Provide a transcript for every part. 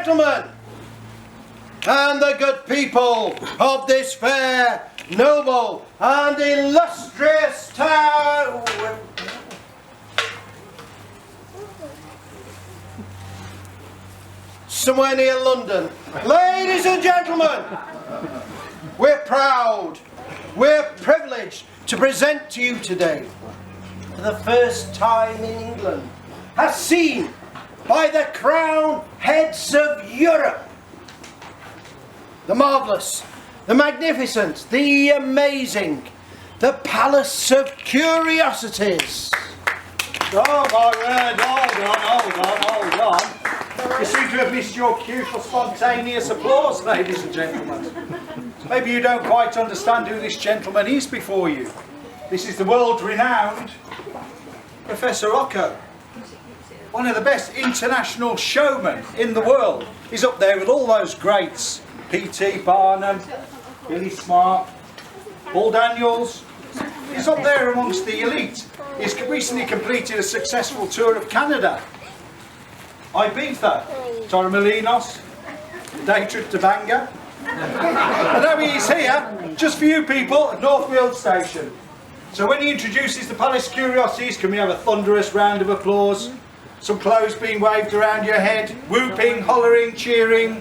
gentlemen, and the good people of this fair, noble, and illustrious town. Somewhere near London. Ladies and gentlemen, we're proud, we're privileged to present to you today, for the first time in England, as seen by the crown heads of Europe, the marvellous, the magnificent, the amazing, the Palace of Curiosities. Oh my word, hold on. You seem to have missed your cue for spontaneous applause, ladies and gentlemen. Maybe you don't quite understand who this gentleman is before you. This is the world-renowned Professor Okko. One of the best international showmen in the world. He's up there with all those greats. P.T. Barnum, Billy Smart, Paul Daniels. He's up there amongst the elite. He's recently completed a successful tour of Canada. Ibiza, Torremolinos, day trip to Bangor. And now he's here, just for you people, at North Weald Station. So when he introduces the Palace of Curiosities, can we have a thunderous round of applause? Some clothes being waved around your head, whooping, hollering, cheering.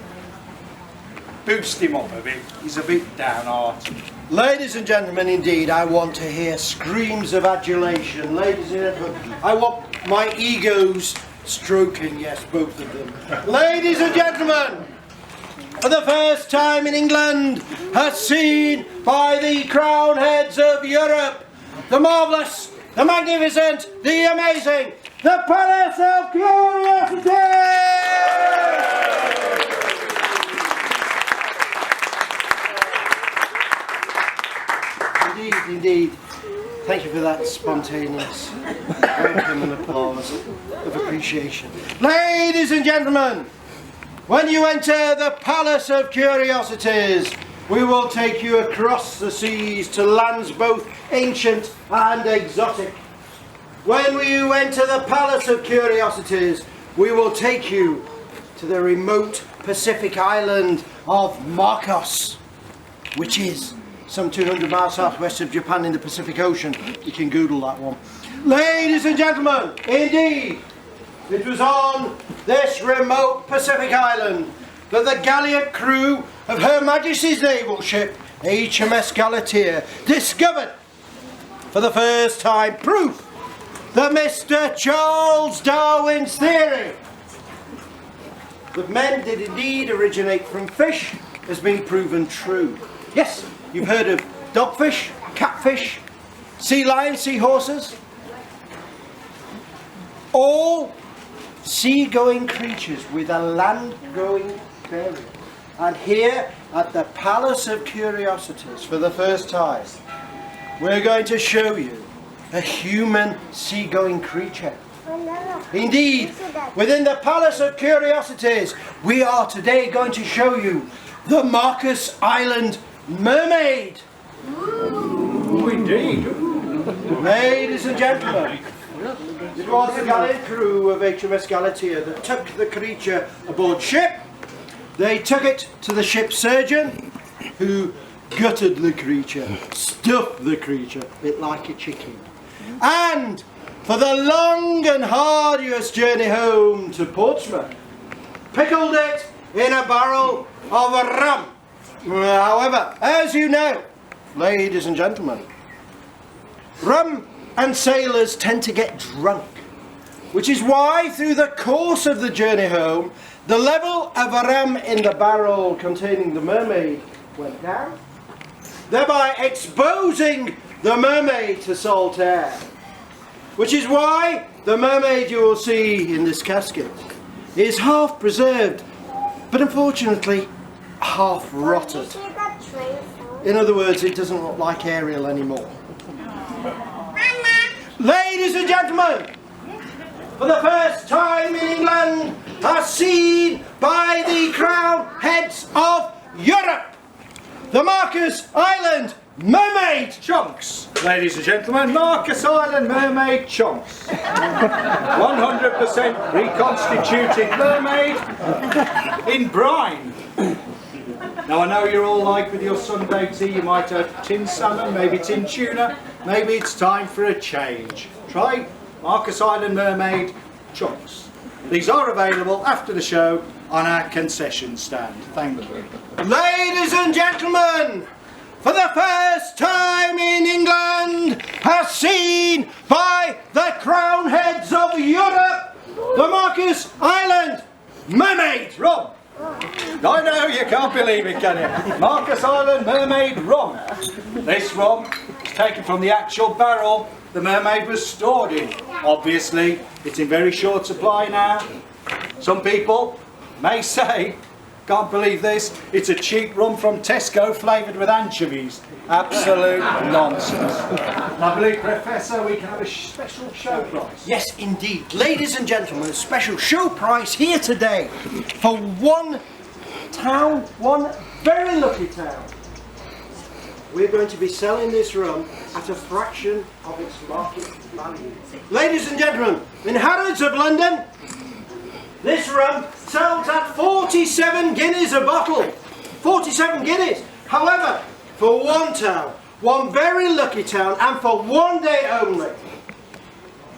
Boost him up a bit, he's a bit downhearted. Ladies and gentlemen, indeed, I want to hear screams of adulation. Ladies and gentlemen, I want my egos stroking, yes, both of them. Ladies and gentlemen, for the first time in England, as seen by the crown heads of Europe, the marvellous, the magnificent, the amazing, the Palace of Curiosities! Indeed. Thank you for that spontaneous welcome and applause of appreciation. Ladies and gentlemen, when you enter the Palace of Curiosities, we will take you across the seas to lands both ancient and exotic. When you enter the Palace of Curiosities, we will take you to the remote Pacific island of Marcos, which is some 200 miles southwest of Japan in the Pacific Ocean. You can Google that one. Ladies and gentlemen, indeed, it was on this remote Pacific island that the gallant crew of Her Majesty's naval ship, HMS Galatea, discovered for the first time proof that Mr. Charles Darwin's theory that men did indeed originate from fish has been proven true. Yes, you've heard of dogfish, catfish, sea lions, seahorses. All sea-going creatures with a land-going burial. And here at the Palace of Curiosities, for the first time, we're going to show you a human sea-going creature. Indeed, within the Palace of Curiosities, we are today going to show you the Marcus Island Mermaid. Oh, indeed. Ladies and gentlemen, it was the gallant crew of HMS Galatea that took the creature aboard ship. They took it to the ship's surgeon, who gutted the creature, stuffed the creature, a bit like a chicken. And for the long and arduous journey home to Portsmouth, pickled it in a barrel of rum. However, as you know, ladies and gentlemen, rum and sailors tend to get drunk, which is why through the course of the journey home, the level of rum in the barrel containing the mermaid went down, thereby exposing the mermaid to salt air, which is why the mermaid you will see in this casket is half preserved, but unfortunately half rotted. In other words, it doesn't look like Ariel anymore. Ladies and gentlemen, for the first time in England, as seen by the crown heads of Europe, the Marcus Island Mermaid Chunks. Ladies and gentlemen, Marcus Island Mermaid Chunks. 100% reconstituted mermaid, in brine. Now I know you're all like with your Sunday tea, you might have tin salmon, maybe tin tuna, maybe it's time for a change. Try Marcus Island Mermaid chunks. These are available after the show on our concession stand. Thank you. Ladies and gentlemen, for the first time in England, as seen by the crown heads of Europe, the Marcus Island Mermaid Rum. I know you can't believe it, can you? Marcus Island Mermaid Rum. This rum is taken from the actual barrel the Mermaid was stored in. Obviously, it's in very short supply now. Some people may say, can't believe this, it's a cheap rum from Tesco flavoured with anchovies. Absolute nonsense. I believe, Professor, we can have a special show price. Yes, indeed. Ladies and gentlemen, a special show price here today for one town, one very lucky town. We're going to be selling this rum at a fraction of its market value. Ladies and gentlemen, in Harrods of London, this rum sells at 47 guineas a bottle. 47 guineas. However, for one town, one very lucky town, and for one day only,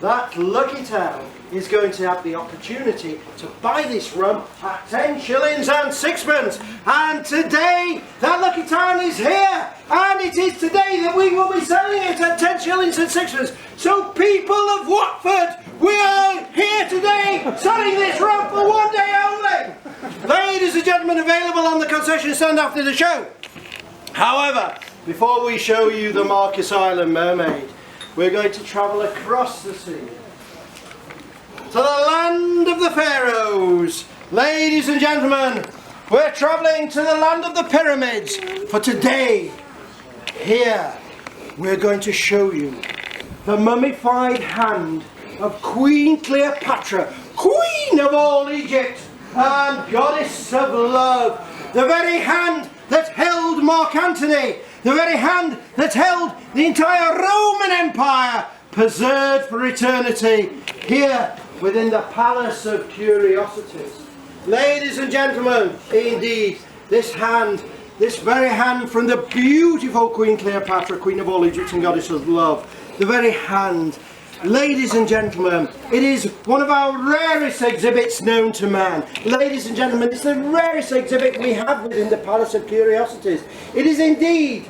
that lucky town is going to have the opportunity to buy this rum at 10 shillings and sixpence. And today, that lucky town is here. And it is today that we will be selling it at 10 shillings and sixpence. So people of Watford, we are here today selling this rum for one day only. Ladies and gentlemen, available on the concession stand after the show. However, before we show you the Marcus Island Mermaid, we're going to travel across the sea to the land of the Pharaohs. Ladies and gentlemen, we're travelling to the land of the pyramids. For today, here, we're going to show you the mummified hand of Queen Cleopatra, Queen of all Egypt and Goddess of Love. The very hand that held Mark Antony, the very hand that held the entire Roman Empire, preserved for eternity, here within the Palace of Curiosities. Ladies and gentlemen, indeed, this hand, this very hand from the beautiful Queen Cleopatra, Queen of all Egypt and Goddess of Love, the very hand, ladies and gentlemen, it is one of our rarest exhibits known to man. Ladies and gentlemen, it's the rarest exhibit we have within the Palace of Curiosities. It is indeed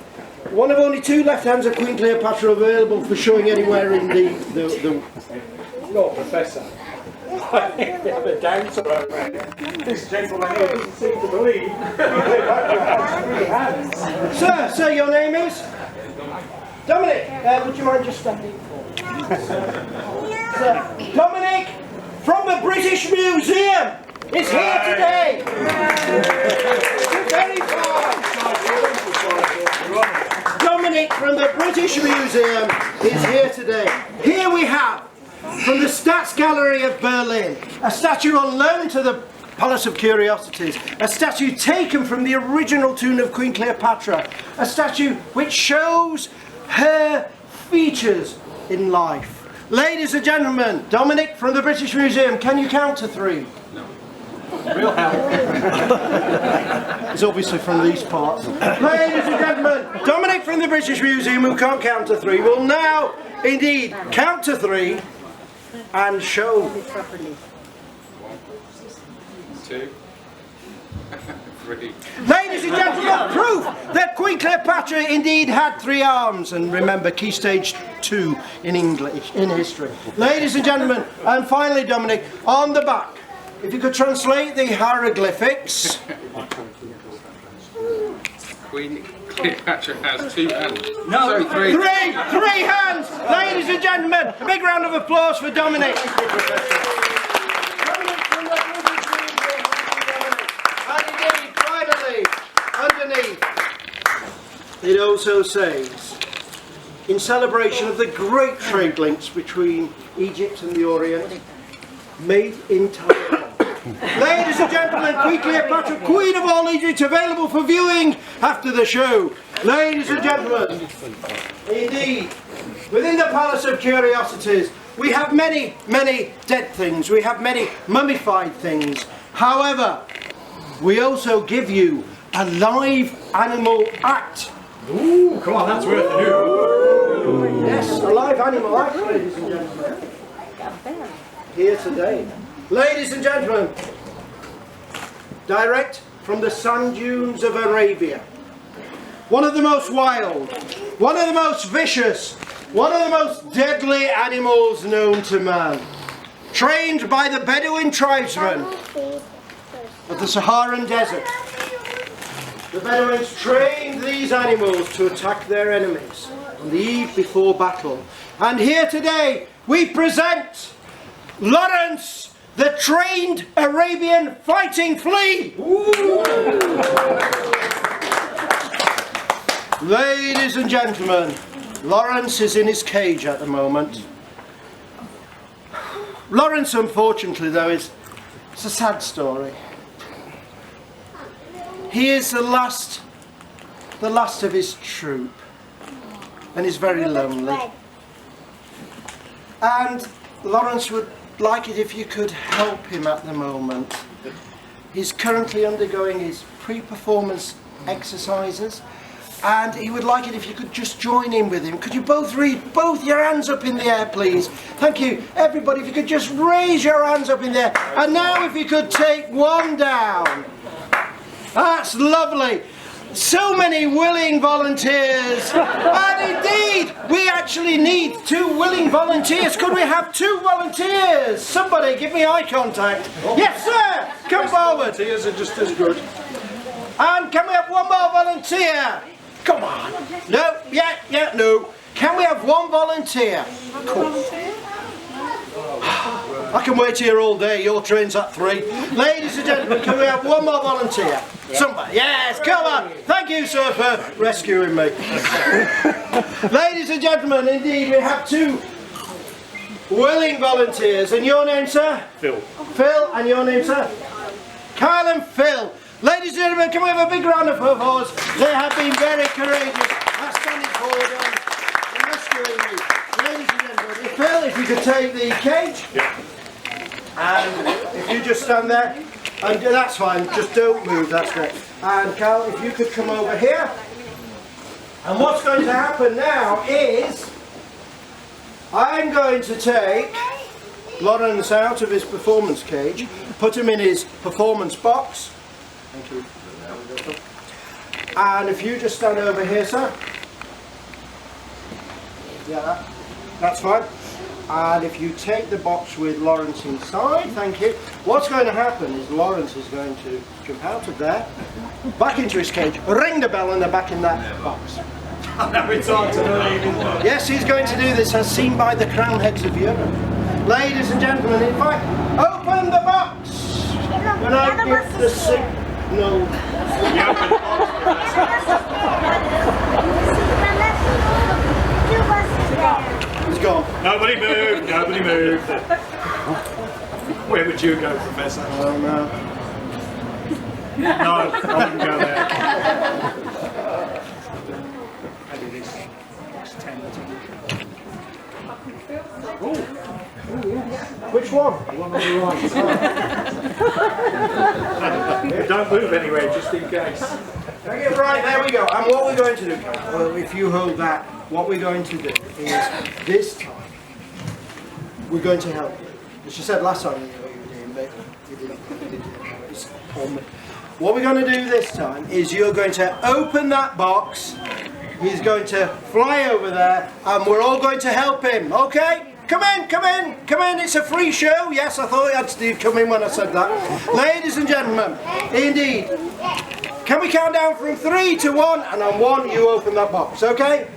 one of only two left hands of Queen Cleopatra available for showing anywhere in the No, Professor. I think we have a downer over here. This gentleman here doesn't seem to believe three hands. Sir, your name is? Dominic, would you mind just standing for me? Sir, Dominic from the British Museum is here today. Very fine. Dominic from the British Museum is here today. Here we have, from the Stats Gallery of Berlin, a statue on loan to the Palace of Curiosities, a statue taken from the original tomb of Queen Cleopatra, a statue which shows her features in life. Ladies and gentlemen, Dominic from the British Museum, can you count to three? No. Real help. It's obviously from these parts. Ladies and gentlemen, Dominic from the British Museum, who can't count to three, will now indeed count to three and show. 1, 2, 3. Ladies and gentlemen, proof that Queen Cleopatra indeed had three arms. And remember, key stage 2 in English, in history. Ladies and gentlemen, and finally, Dominic, on the back, if you could translate the hieroglyphics. Queen Cleopatra has 2 hands. No, sorry, 3. Three hands! Ladies and gentlemen, a big round of applause for Dominic. And indeed, finally, underneath, it also says, in celebration of the great trade links between Egypt and the Orient, made in Taiwan. Ladies and gentlemen, Queen Cleopatra, Queen of all Egypt, available for viewing after the show. Ladies and gentlemen, indeed, within the Palace of Curiosities, we have many, many dead things. We have many mummified things. However, we also give you a live animal act. Ooh, come on, that's worth a new. Yes, a live animal act, ladies and gentlemen. Here today. Ladies and gentlemen, direct from the sand dunes of Arabia. One of the most wild, one of the most vicious, one of the most deadly animals known to man. Trained by the Bedouin tribesmen of the Saharan desert. The Bedouins trained these animals to attack their enemies on the eve before battle. And here today we present Lawrence, the trained Arabian fighting flea. Ladies and gentlemen, Lawrence is in his cage at the moment. Lawrence, unfortunately, though, it's a sad story. He is the last of his troop, and he's very lonely. And Lawrence would like it if you could help him at the moment. He's currently undergoing his pre-performance exercises, and he would like it if you could just join in with him. Could you both read both your hands up in the air, please? Thank you. Everybody, if you could just raise your hands up in the air. And now if you could take one down. That's lovely. So many willing volunteers. And indeed, we actually need 2 willing volunteers. Could we have 2 volunteers? Somebody give me eye contact. Yes, sir. Come forward. Volunteers are just as good. And can we have one more volunteer? Come on. No, yeah, no. Can we have one volunteer? Cool. I can wait here all day. Your train's at 3. Ladies and gentlemen, can we have one more volunteer? Somebody. Yes, come on. Thank you, sir, for rescuing me. Ladies and gentlemen, indeed, we have 2 willing volunteers. And your name, sir? Phil. Phil, and your name, sir? Kyle and Phil. Ladies and gentlemen, can we have a big round of applause? They have been very courageous at standing forward and rescuing me. Ladies and gentlemen, Phil, if you could take the cage. Yeah. And if you just stand there, and that's fine, just don't move, that's great. And Cal, if you could come over here. And what's going to happen now is, I'm going to take Lawrence out of his performance cage, put him in his performance box. Thank you. And if you just stand over here, sir. Yeah, that's fine. And if you take the box with Lawrence inside, thank you. What's going to happen is Lawrence is going to jump out of there, back into his cage, ring the bell, and they're back in that box. Now it's on to the leaving. Yes, he's going to do this as seen by the crown heads of Europe. Ladies and gentlemen, in fact, open the box! When I give the signal. He's gone. Nobody moved, nobody moved. Where would you go, Professor? Oh no. No, I wouldn't go there. Which one? The one on the right. Don't move anyway, just in case. Right, there we go. And what we're going to do, well, if you hold that, what we're going to do is, this time, we're going to help you. As you said last time, you know what you were doing, but you didn't know it's on me. What we're going to do this time is you're going to open that box, he's going to fly over there, and we're all going to help him, okay? Come in, come in, come in, it's a free show. Yes, I thought you had to come in when I said that. Ladies and gentlemen, indeed, can we count down from 3 to 1, and on 1 you open that box, okay?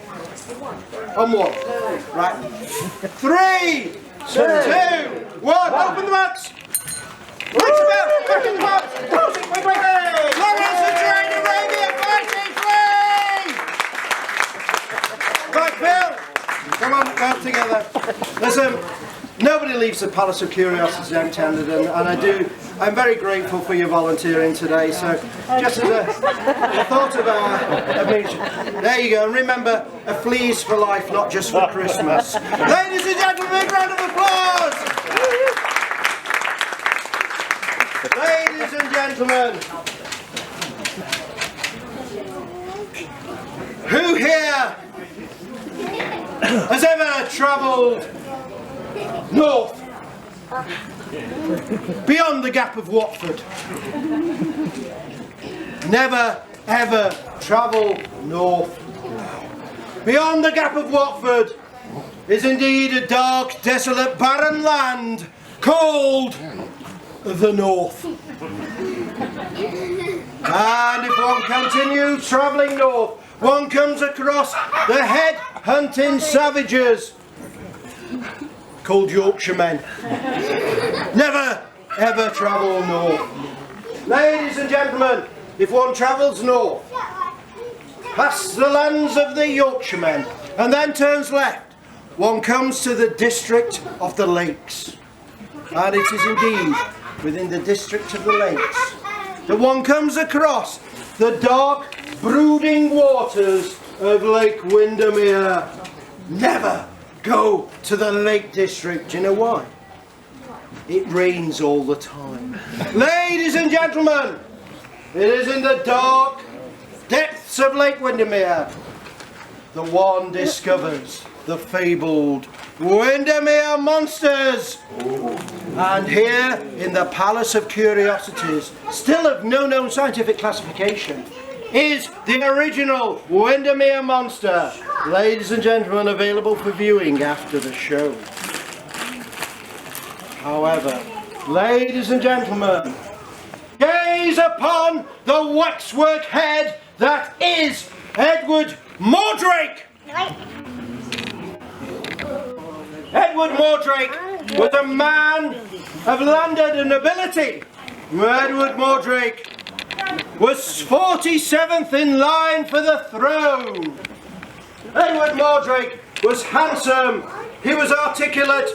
On 1. Right. 3, 2, 1, open the box! Ring the bell, back in the box! Close it, quick, quick! Lawrence the trained Arabian fighting flea! Right, Phil! Come on, come together. Listen, nobody leaves the Palace of Curiosities empty-handed, and I'm very grateful for your volunteering today. So, just as a thought of our mission, there you go. And remember, a flea is for life, not just for Christmas. Ladies and gentlemen, big round of applause. Ladies and gentlemen, who here has ever travelled north beyond the Gap of Watford? Never ever travel north. Beyond the Gap of Watford is indeed a dark, desolate, barren land called the North. And if one continues travelling north, one comes across the head-hunting savages called Yorkshiremen. Never ever travel north. Ladies and gentlemen, if one travels north, past the lands of the Yorkshiremen, and then turns left, one comes to the district of the lakes. And it is indeed within the district of the lakes that one comes across the dark, brooding waters of Lake Windermere. Never go to the Lake District. Do you know why? It rains all the time. Ladies and gentlemen, it is in the dark depths of Lake Windermere that one discovers the fabled Windermere monsters. And here in the Palace of Curiosities, still of no known scientific classification, is the original Windermere monster. Ladies and gentlemen, available for viewing after the show. However, ladies and gentlemen, gaze upon the waxwork head that is Edward Mordrick. Edward Mordrick was a man of landed nobility. Edward Mordrick was 47th in line for the throne. Edward Mordrick was handsome, he was articulate,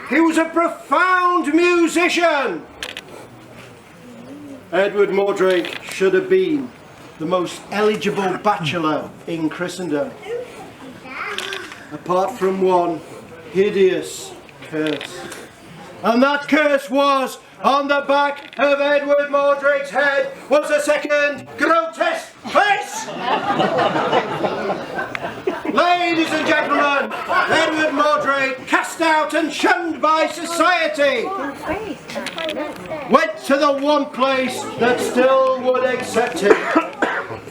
he was a profound musician. Edward Mordrick should have been the most eligible bachelor in Christendom, apart from one hideous curse. And that curse was, on the back of Edward Mordrick's head was a second grotesque face! Ladies and gentlemen, Edward Mordrick, cast out and shunned by society, went to the one place that still would accept him.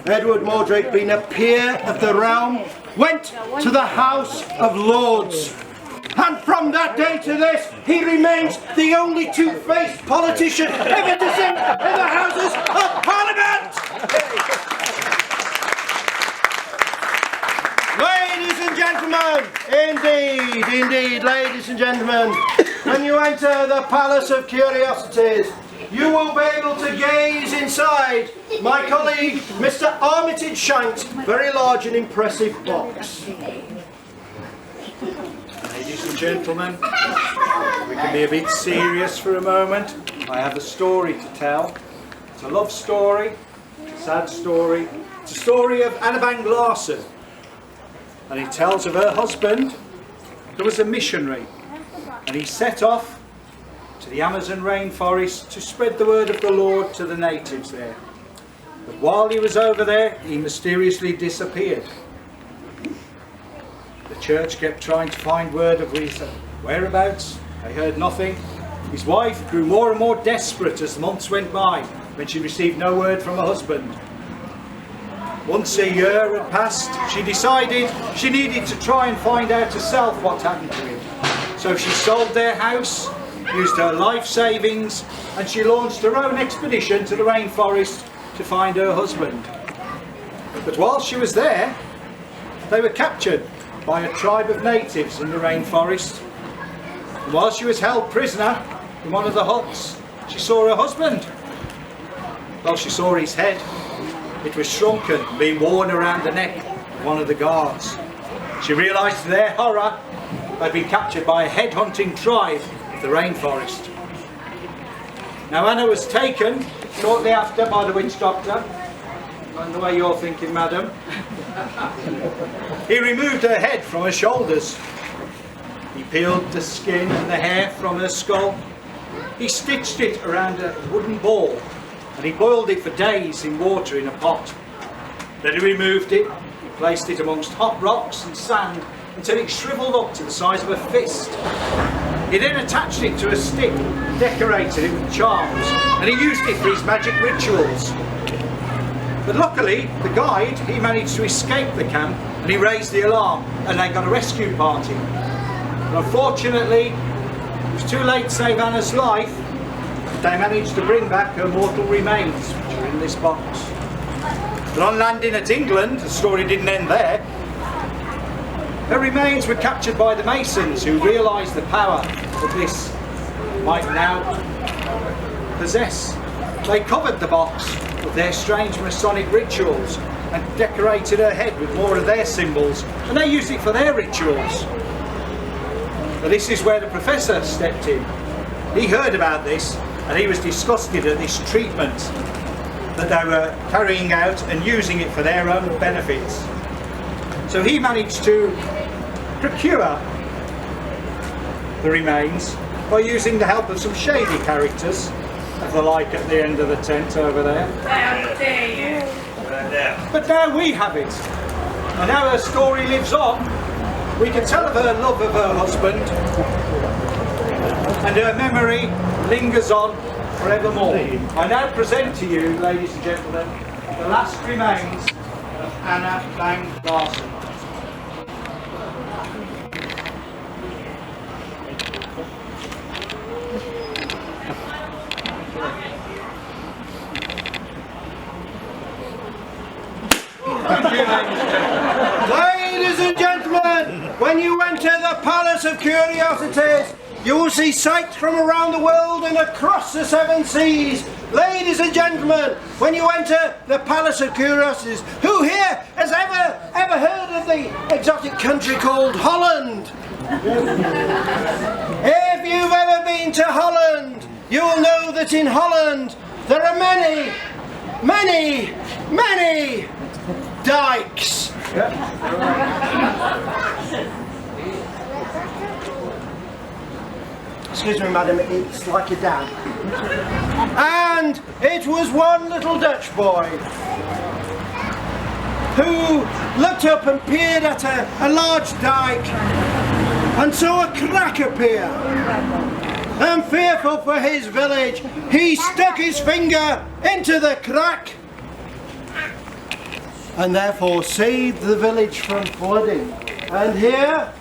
Edward Mordrick, being a peer of the realm, went to the House of Lords. And from that day to this, he remains the only two-faced politician ever to sit in the Houses of Parliament! Ladies and gentlemen, indeed, ladies and gentlemen, when you enter the Palace of Curiosities, you will be able to gaze inside my colleague, Mr Armitage Shank's very large and impressive box. Ladies and gentlemen, we can be a bit serious for a moment. I have a story to tell. It's a love story, it's a sad story. It's a story of Anna Van Larsen. And it tells of her husband, who was a missionary. And he set off to the Amazon rainforest to spread the word of the Lord to the natives there. But while he was over there, he mysteriously disappeared. The church kept trying to find word of his whereabouts. They heard nothing. His wife grew more and more desperate as the months went by when she received no word from her husband. Once a year had passed, she decided she needed to try and find out herself what happened to him. So she sold their house, used her life savings, and she launched her own expedition to the rainforest to find her husband. But while she was there, they were captured by a tribe of natives in the rainforest. And while she was held prisoner in one of the huts, she saw her husband. Well, she saw his head. It was shrunken, being worn around the neck of one of the guards. She realised to their horror they'd been captured by a head-hunting tribe of the rainforest. Now Anna was taken shortly after by the witch doctor, and the way you're thinking, madam. He removed her head from her shoulders. He peeled the skin and the hair from her skull, He stitched it around a wooden ball and he boiled it for days in water in a pot. Then he removed it, he placed it amongst hot rocks and sand until it shriveled up to the size of a fist. He then attached it to a stick, decorated it with charms, and he used it for his magic rituals. But luckily, the guide, he managed to escape the camp and he raised the alarm and they got a rescue party. But unfortunately, it was too late to save Anna's life. They managed to bring back her mortal remains, which are in this box. But on landing at England, the story didn't end there. Her remains were captured by the Masons, who realised the power that this might now possess. They covered the box with their strange Masonic rituals and decorated her head with more of their symbols, and they used it for their rituals. But this is where the Professor stepped in. He heard about this and he was disgusted at this treatment that they were carrying out and using it for their own benefits. So he managed to procure the remains by using the help of some shady characters of the like at the end of the tent over there. But now we have it, and now her story lives on. We can tell of her love of her husband, and her memory lingers on forevermore. I now present to you, ladies and gentlemen, the last remains of Anna Lang Larson. Ladies and gentlemen, when you enter the Palace of Curiosities, you will see sights from around the world and across the seven seas. Ladies and gentlemen, when you enter the Palace of Curiosities, who here has ever heard of the exotic country called Holland? If you've ever been to Holland, you will know that in Holland there are many dikes. Excuse me, madam, it's like a dam. And it was one little Dutch boy who looked up and peered at a large dike and saw a crack appear. And fearful for his village, he stuck his finger into the crack and therefore saved the village from flooding. And here,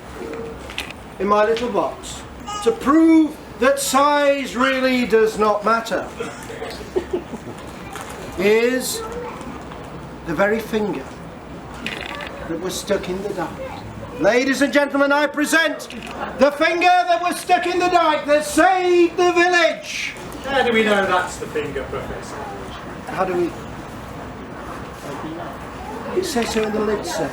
in my little box, to prove that size really does not matter, is the very finger that was stuck in the dike. Ladies and gentlemen, I present the finger that was stuck in the dike that saved the village. How do we know that's the finger, Professor? How do we... It says so in the lid, sir.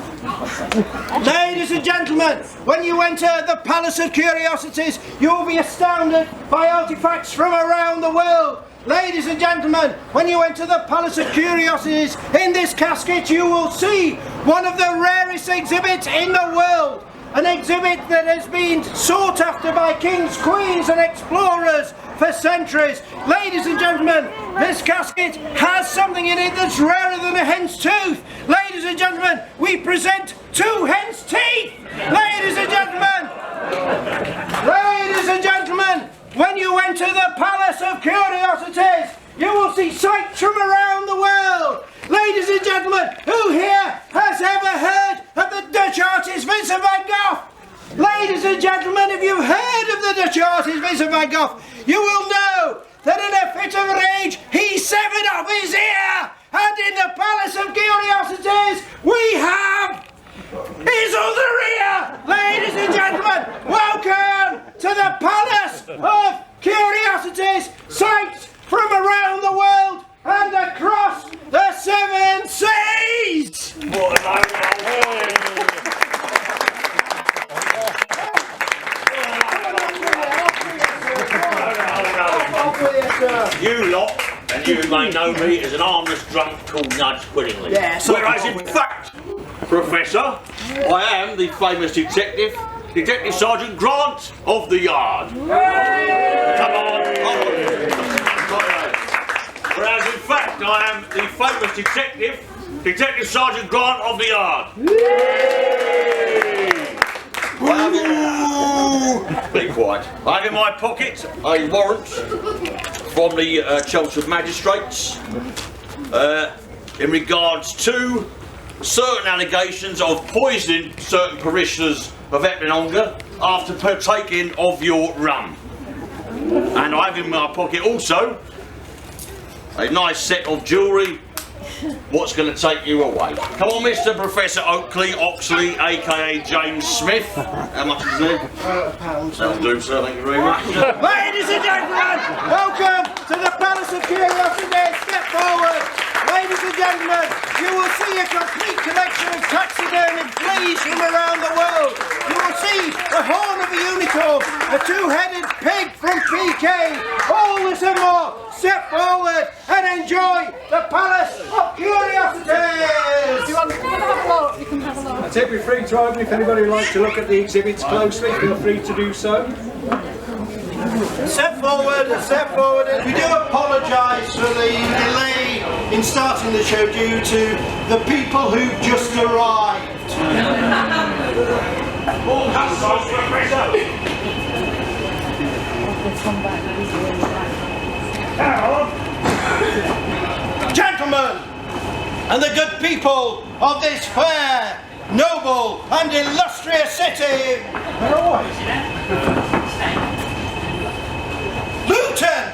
Ladies and gentlemen, when you enter the Palace of Curiosities, you will be astounded by artefacts from around the world. Ladies and gentlemen, when you enter the Palace of Curiosities, in this casket you will see one of the rarest exhibits in the world. An exhibit that has been sought after by kings, queens and explorers for centuries. Ladies and gentlemen, this casket has something in it that's rarer than a hen's tooth. Ladies and gentlemen, we present 2 hen's teeth. Ladies and gentlemen, when you enter the Palace of Curiosities, you will see sights from around the world. Ladies and gentlemen, who here has ever heard of the Dutch artist Vincent van Gogh? Ladies and gentlemen, if you've heard of the Dutch artist Vincent van Gogh, you will know that in a fit of rage he severed off his ear, and in the Palace of Curiosities we have his other ear. Ladies and gentlemen, welcome to the Palace of Curiosities, sights from around the world and across the 7 seas. You lot, and you may know me as an harmless drunk called Nudge Puddingly. Yes. Whereas in fact, Professor, I am the famous detective Detective Sergeant Grant of the Yard. Come on. Whereas in fact I am the famous detective, Detective Sergeant Grant of the Yard. Be quiet. I have in my pocket a warrant from the Chelmsford magistrates in regards to certain allegations of poisoning certain parishioners of Eplinonga after partaking of your rum. And I have in my pocket also a nice set of jewellery. What's going to take you away? Come on, Mr. Professor Oxley, aka James Smith. How much is it? £1. That'll do, sir. Thank you very much. Ladies and gentlemen, welcome to the Palace of Curiosities. Step forward. Ladies and gentlemen, you will see a complete collection of taxidermied fleas from around the world. You will see the horn of a unicorn, a two-headed pig from PK, all this and more. Step forward and enjoy the Palace of Curiosities. You can have a look. You can have a look. I take me free to open. If anybody would like to look at the exhibits closely, feel free to do so. Step forward, step forward. We do apologise for the delay in starting the show due to the people who just arrived. Gentlemen, and the good people of this fair, noble and illustrious city. Luton!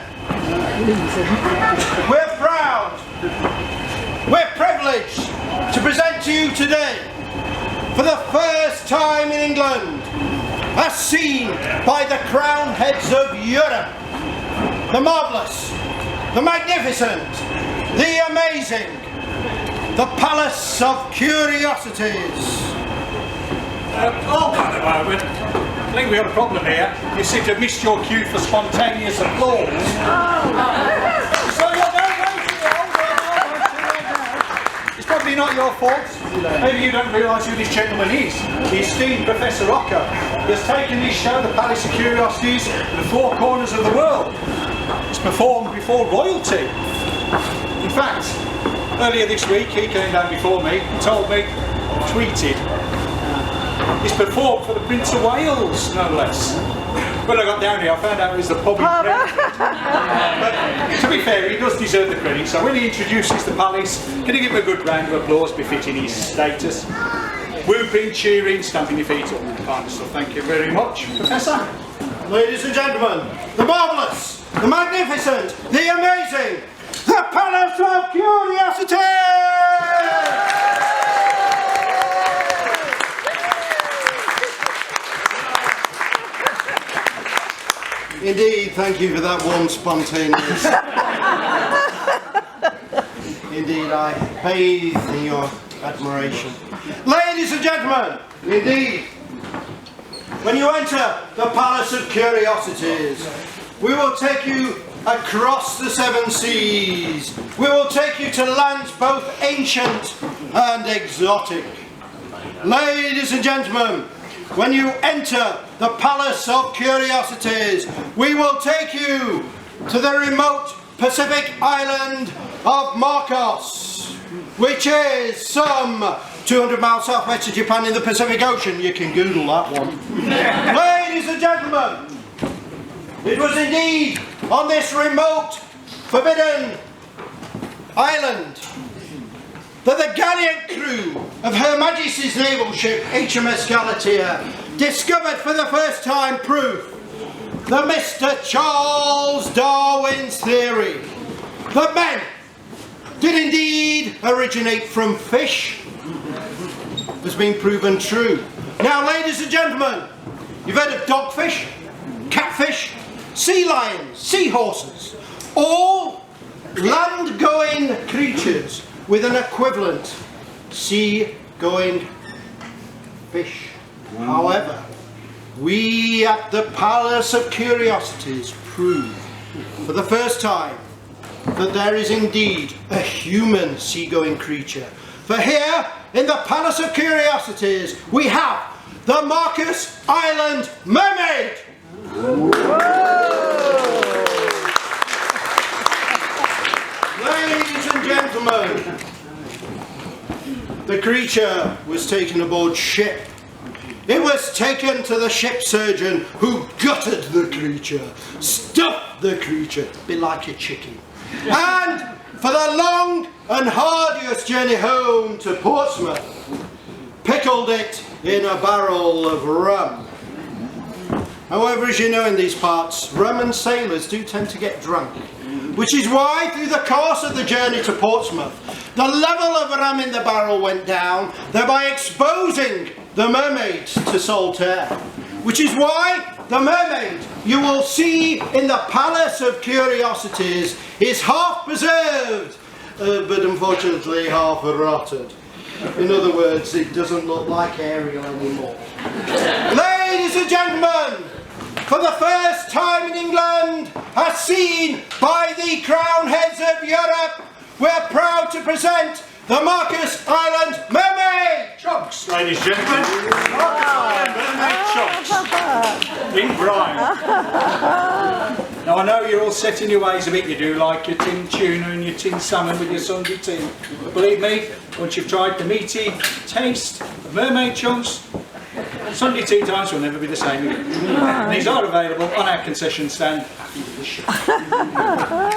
We're proud, we're privileged to present to you today, for the first time in England, as seen by the crown heads of Europe, the marvellous, the magnificent, the amazing, the Palace of Curiosities. Hold on a moment. I think we have a problem here. You seem to have missed your cue for spontaneous applause. So you're very It's probably not your fault. Maybe you don't realise who this gentleman is. The esteemed Professor Okko. He has taken this show, the Palace of Curiosities, to the four corners of the world. It's performed before royalty. In fact, earlier this week he came down before me and told me, tweeted, it's performed for the Prince of Wales, no less. When I got down here I found out it was the pub in Brentford. But to be fair, he does deserve the credit, so when he introduces the palace, can you give him a good round of applause befitting his status? Whooping, cheering, stamping your feet up, kind of stuff. Thank you very much, Professor. Ladies and gentlemen, the marvellous, the magnificent, the amazing, the Palace of Curiosities! Indeed, thank you for that warm, spontaneous. Indeed, I bathe in your admiration. Ladies and gentlemen, indeed, when you enter the Palace of Curiosities, we will take you across the seven seas. We will take you to lands both ancient and exotic. Ladies and gentlemen, when you enter the Palace of Curiosities, we will take you to the remote Pacific island of Marcos, which is some 200 miles southwest of Japan in the Pacific Ocean. You can Google that one. Ladies and gentlemen, it was indeed on this remote, forbidden island that the gallant crew of Her Majesty's naval ship HMS Galatea discovered for the first time proof that Mr. Charles Darwin's theory that men did indeed originate from fish has been proven true. Now, ladies and gentlemen, you've heard of dogfish, catfish, sea lions, seahorses, all land-going creatures with an equivalent sea-going fish. However, we at the Palace of Curiosities prove for the first time that there is indeed a human sea-going creature. For here in the Palace of Curiosities we have the Marcus Island Mermaid. Ladies and gentlemen, the creature was taken aboard ship. It was taken to the ship surgeon who gutted the creature, stuffed the creature, a bit like a chicken, and for the long and arduous journey home to Portsmouth, pickled it in a barrel of rum. However, as you know in these parts, rum and sailors do tend to get drunk, which is why through the course of the journey to Portsmouth, the level of rum in the barrel went down, thereby exposing the mermaid to salt air, which is why the mermaid you will see in the Palace of Curiosities is half preserved, but unfortunately half rotted. In other words, it doesn't look like Ariel anymore. Ladies and gentlemen, for the first time in England, as seen by the crown heads of Europe, we're proud to present the Marcus Island Mermaid! Chunks, ladies and gentlemen. Marcus Island Mermaid chunks. In brine. Now I know you're all set in your ways a bit, you do like your tin tuna and your tin salmon with your Sunday tea. But believe me, once you've tried the meaty taste of mermaid chunks, Sunday tea times will never be the same again. And these are available on our concession stand after the show.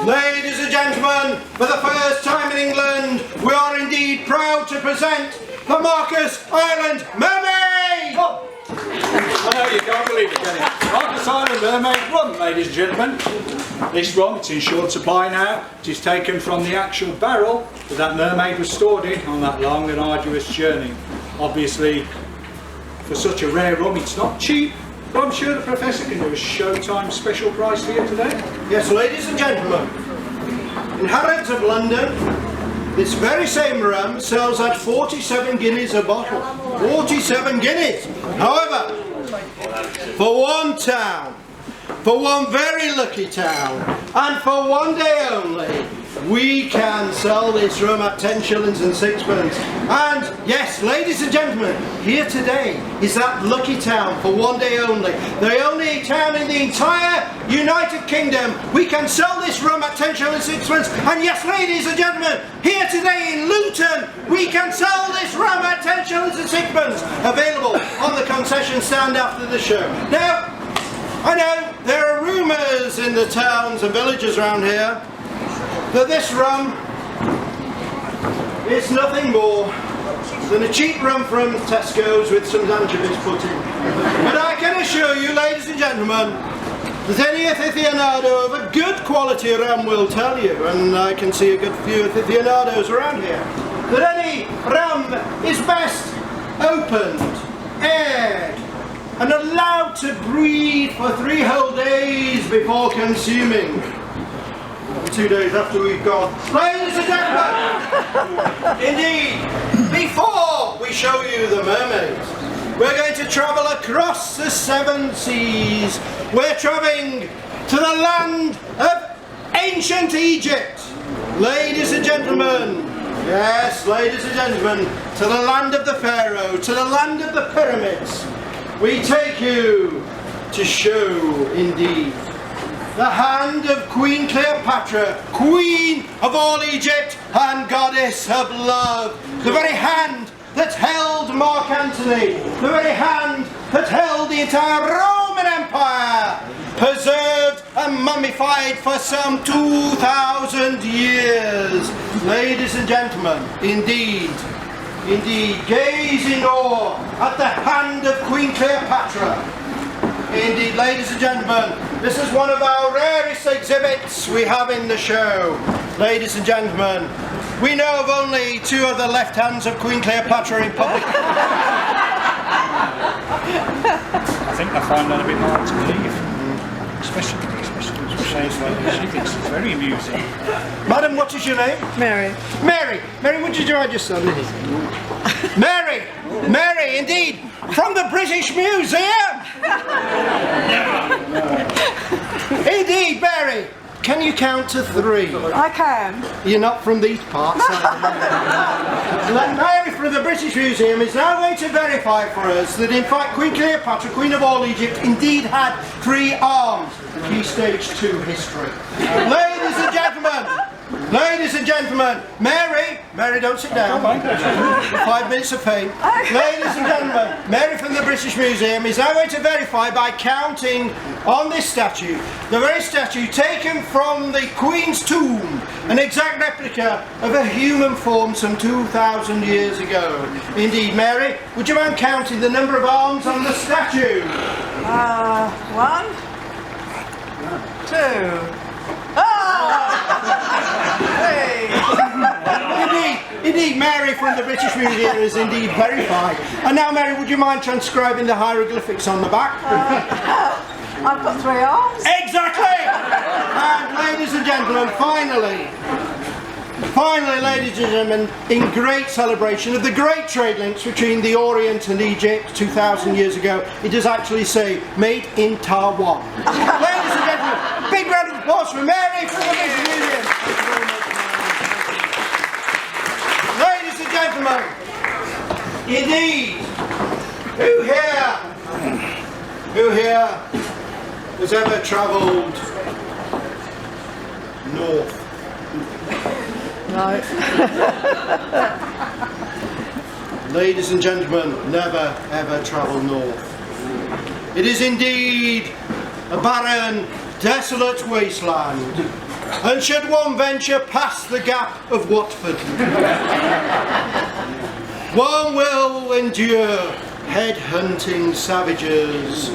Ladies and gentlemen, for the first time in England, we are indeed proud to present the Marcus Island Mermaid! Oh. I know you can't believe it, can you? Marcus Island Mermaid rum, ladies and gentlemen. This rum, it's in short supply now. It is taken from the actual barrel that mermaid was stored in on that long and arduous journey. Obviously, for such a rare rum, it's not cheap, but I'm sure the Professor can do a showtime special price for you today. Yes, ladies and gentlemen, in Harrods of London, this very same rum sells at 47 guineas a bottle. 47 guineas! However, for one town, for one very lucky town, and for one day only, we can sell this rum at 10 shillings and sixpence. And yes, ladies and gentlemen, here today is that lucky town for one day only. The only town in the entire United Kingdom we can sell this rum at 10 shillings and sixpence. And yes, ladies and gentlemen, here today in Luton, we can sell this rum at 10 shillings and sixpence. Available on the concession stand after the show. Now, I know there are rumours in the towns and villages around here that this rum is nothing more than a cheap rum from Tesco's with some anchovies put in. But I can assure you, ladies and gentlemen, that any aficionado of a good quality rum will tell you, and I can see a good few aficionados around here, that any rum is best opened, aired, and allowed to breathe for 3 whole days before consuming. 2 days after we've gone. Ladies and gentlemen, indeed, before we show you the mermaids, we're going to travel across the 7 seas. We're travelling to the land of ancient Egypt. Ladies and gentlemen, yes, ladies and gentlemen, to the land of the Pharaoh, to the land of the pyramids. We take you to show, indeed, the hand of Queen Cleopatra, Queen of all Egypt and Goddess of Love. The very hand that held Mark Antony, the very hand that held the entire Roman Empire, preserved and mummified for some 2,000 years. Ladies and gentlemen, indeed, gaze in awe at the hand of Queen Cleopatra. Indeed, ladies and gentlemen, this is one of our rarest exhibits we have in the show. Ladies and gentlemen, we know of only 2 of the left hands of Queen Cleopatra in public. I think I find that a bit hard to believe. Especially shades like this. She thinks it's very amusing. Madam, what is your name? Mary. Mary! Mary, would you join your son? Mary! Mary, indeed! From the British Museum! Indeed, Mary! can you count to 3? I can. You're not from these parts. Mary from the British Museum is now going to verify for us that in fact Queen Cleopatra, Queen of all Egypt, indeed had 3 arms. Key stage 2 history. Ladies and gentlemen, Mary, don't sit down. 5 minutes of fame. Ladies and gentlemen, Mary from the British Museum is now going to verify by counting on this statue, the very statue taken from the Queen's tomb, an exact replica of a human form some 2,000 years ago. Indeed, Mary, would you mind counting the number of arms on the statue? 1, 2. 3. Indeed, Mary from the British Museum is indeed verified. And now, Mary, would you mind transcribing the hieroglyphics on the back? I've got 3 arms. Exactly! And ladies and gentlemen, finally, ladies and gentlemen, in great celebration of the great trade links between the Orient and Egypt 2,000 years ago, it does actually say, made in Taiwan. Ladies and gentlemen, big round of applause for Mary from the British Museum. Ladies and gentlemen, indeed, who here has ever travelled north? No. Ladies and gentlemen, never ever travel north. It is indeed a barren, desolate wasteland. And should one venture past the gap of Watford, one will endure head-hunting savages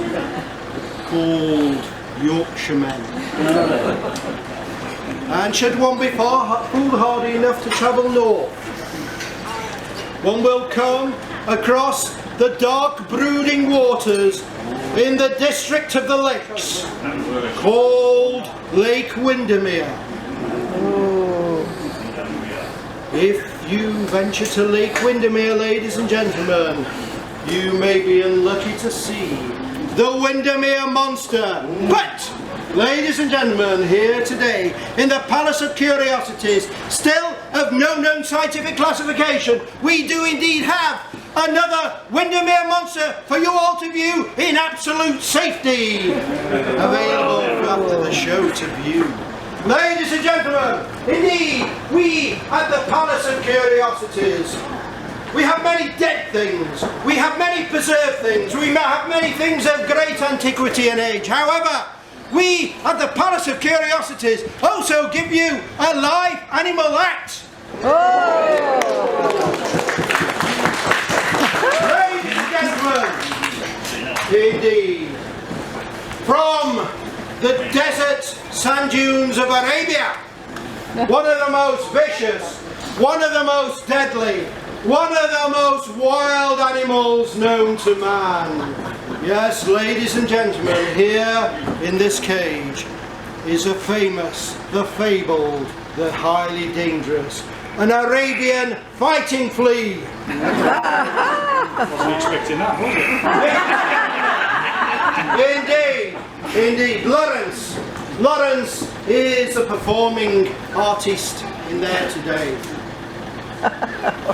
called Yorkshiremen. And should one be foolhardy enough to travel north, one will come across the dark brooding waters in the district of the lakes called Lake Windermere. If you venture to Lake Windermere, ladies and gentlemen, you may be unlucky to see the Windermere monster. But, ladies and gentlemen, here today in the Palace of Curiosities, still of no known scientific classification, we do indeed have another Windermere monster for you all to view in absolute safety. Available after the show to view. Ladies and gentlemen, indeed, we at the Palace of Curiosities, we have many dead things, we have many preserved things, we have many things of great antiquity and age. However, we at the Palace of Curiosities also give you a live animal act. Ladies and gentlemen, indeed, from the desert sand dunes of Arabia, one of the most vicious, one of the most deadly, one of the most wild animals known to man. Yes, ladies and gentlemen, here in this cage is a famous, the fabled, the highly dangerous, an Arabian fighting flea. Wasn't expecting that, was Indeed, indeed. Lawrence is a performing artist in there today.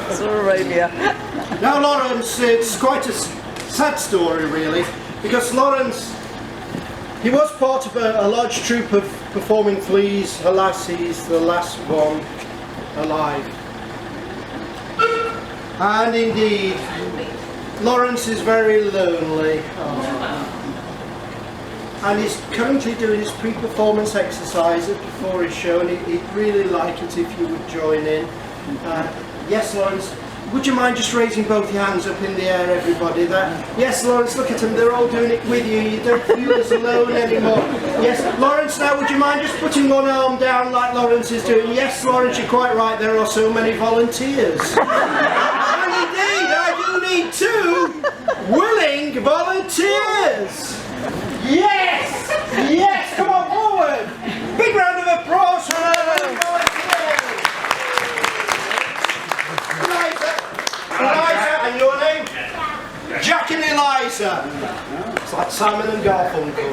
It's Arabia. Now Lawrence, it's quite a sad story really, because Lawrence, he was part of a large troupe of performing fleas. Alas, he's the last one alive. And indeed, Lawrence is very lonely. And he's currently doing his pre-performance exercises before his show, and he'd really like it if you would join in. Yes, Lawrence, would you mind just raising both your hands up in the air, everybody? Yes, Lawrence, look at them, they're all doing it with you, you don't feel as alone anymore. Yes, Lawrence, now would you mind just putting one arm down like Lawrence is doing? Yes, Lawrence, you're quite right, there are so many volunteers. And indeed, I do need 2 willing volunteers. Yes! Yes! Come on forward! Big round of applause for our volunteers! Eliza, and your name? Jack and Eliza. It's like Simon and Garfunkel.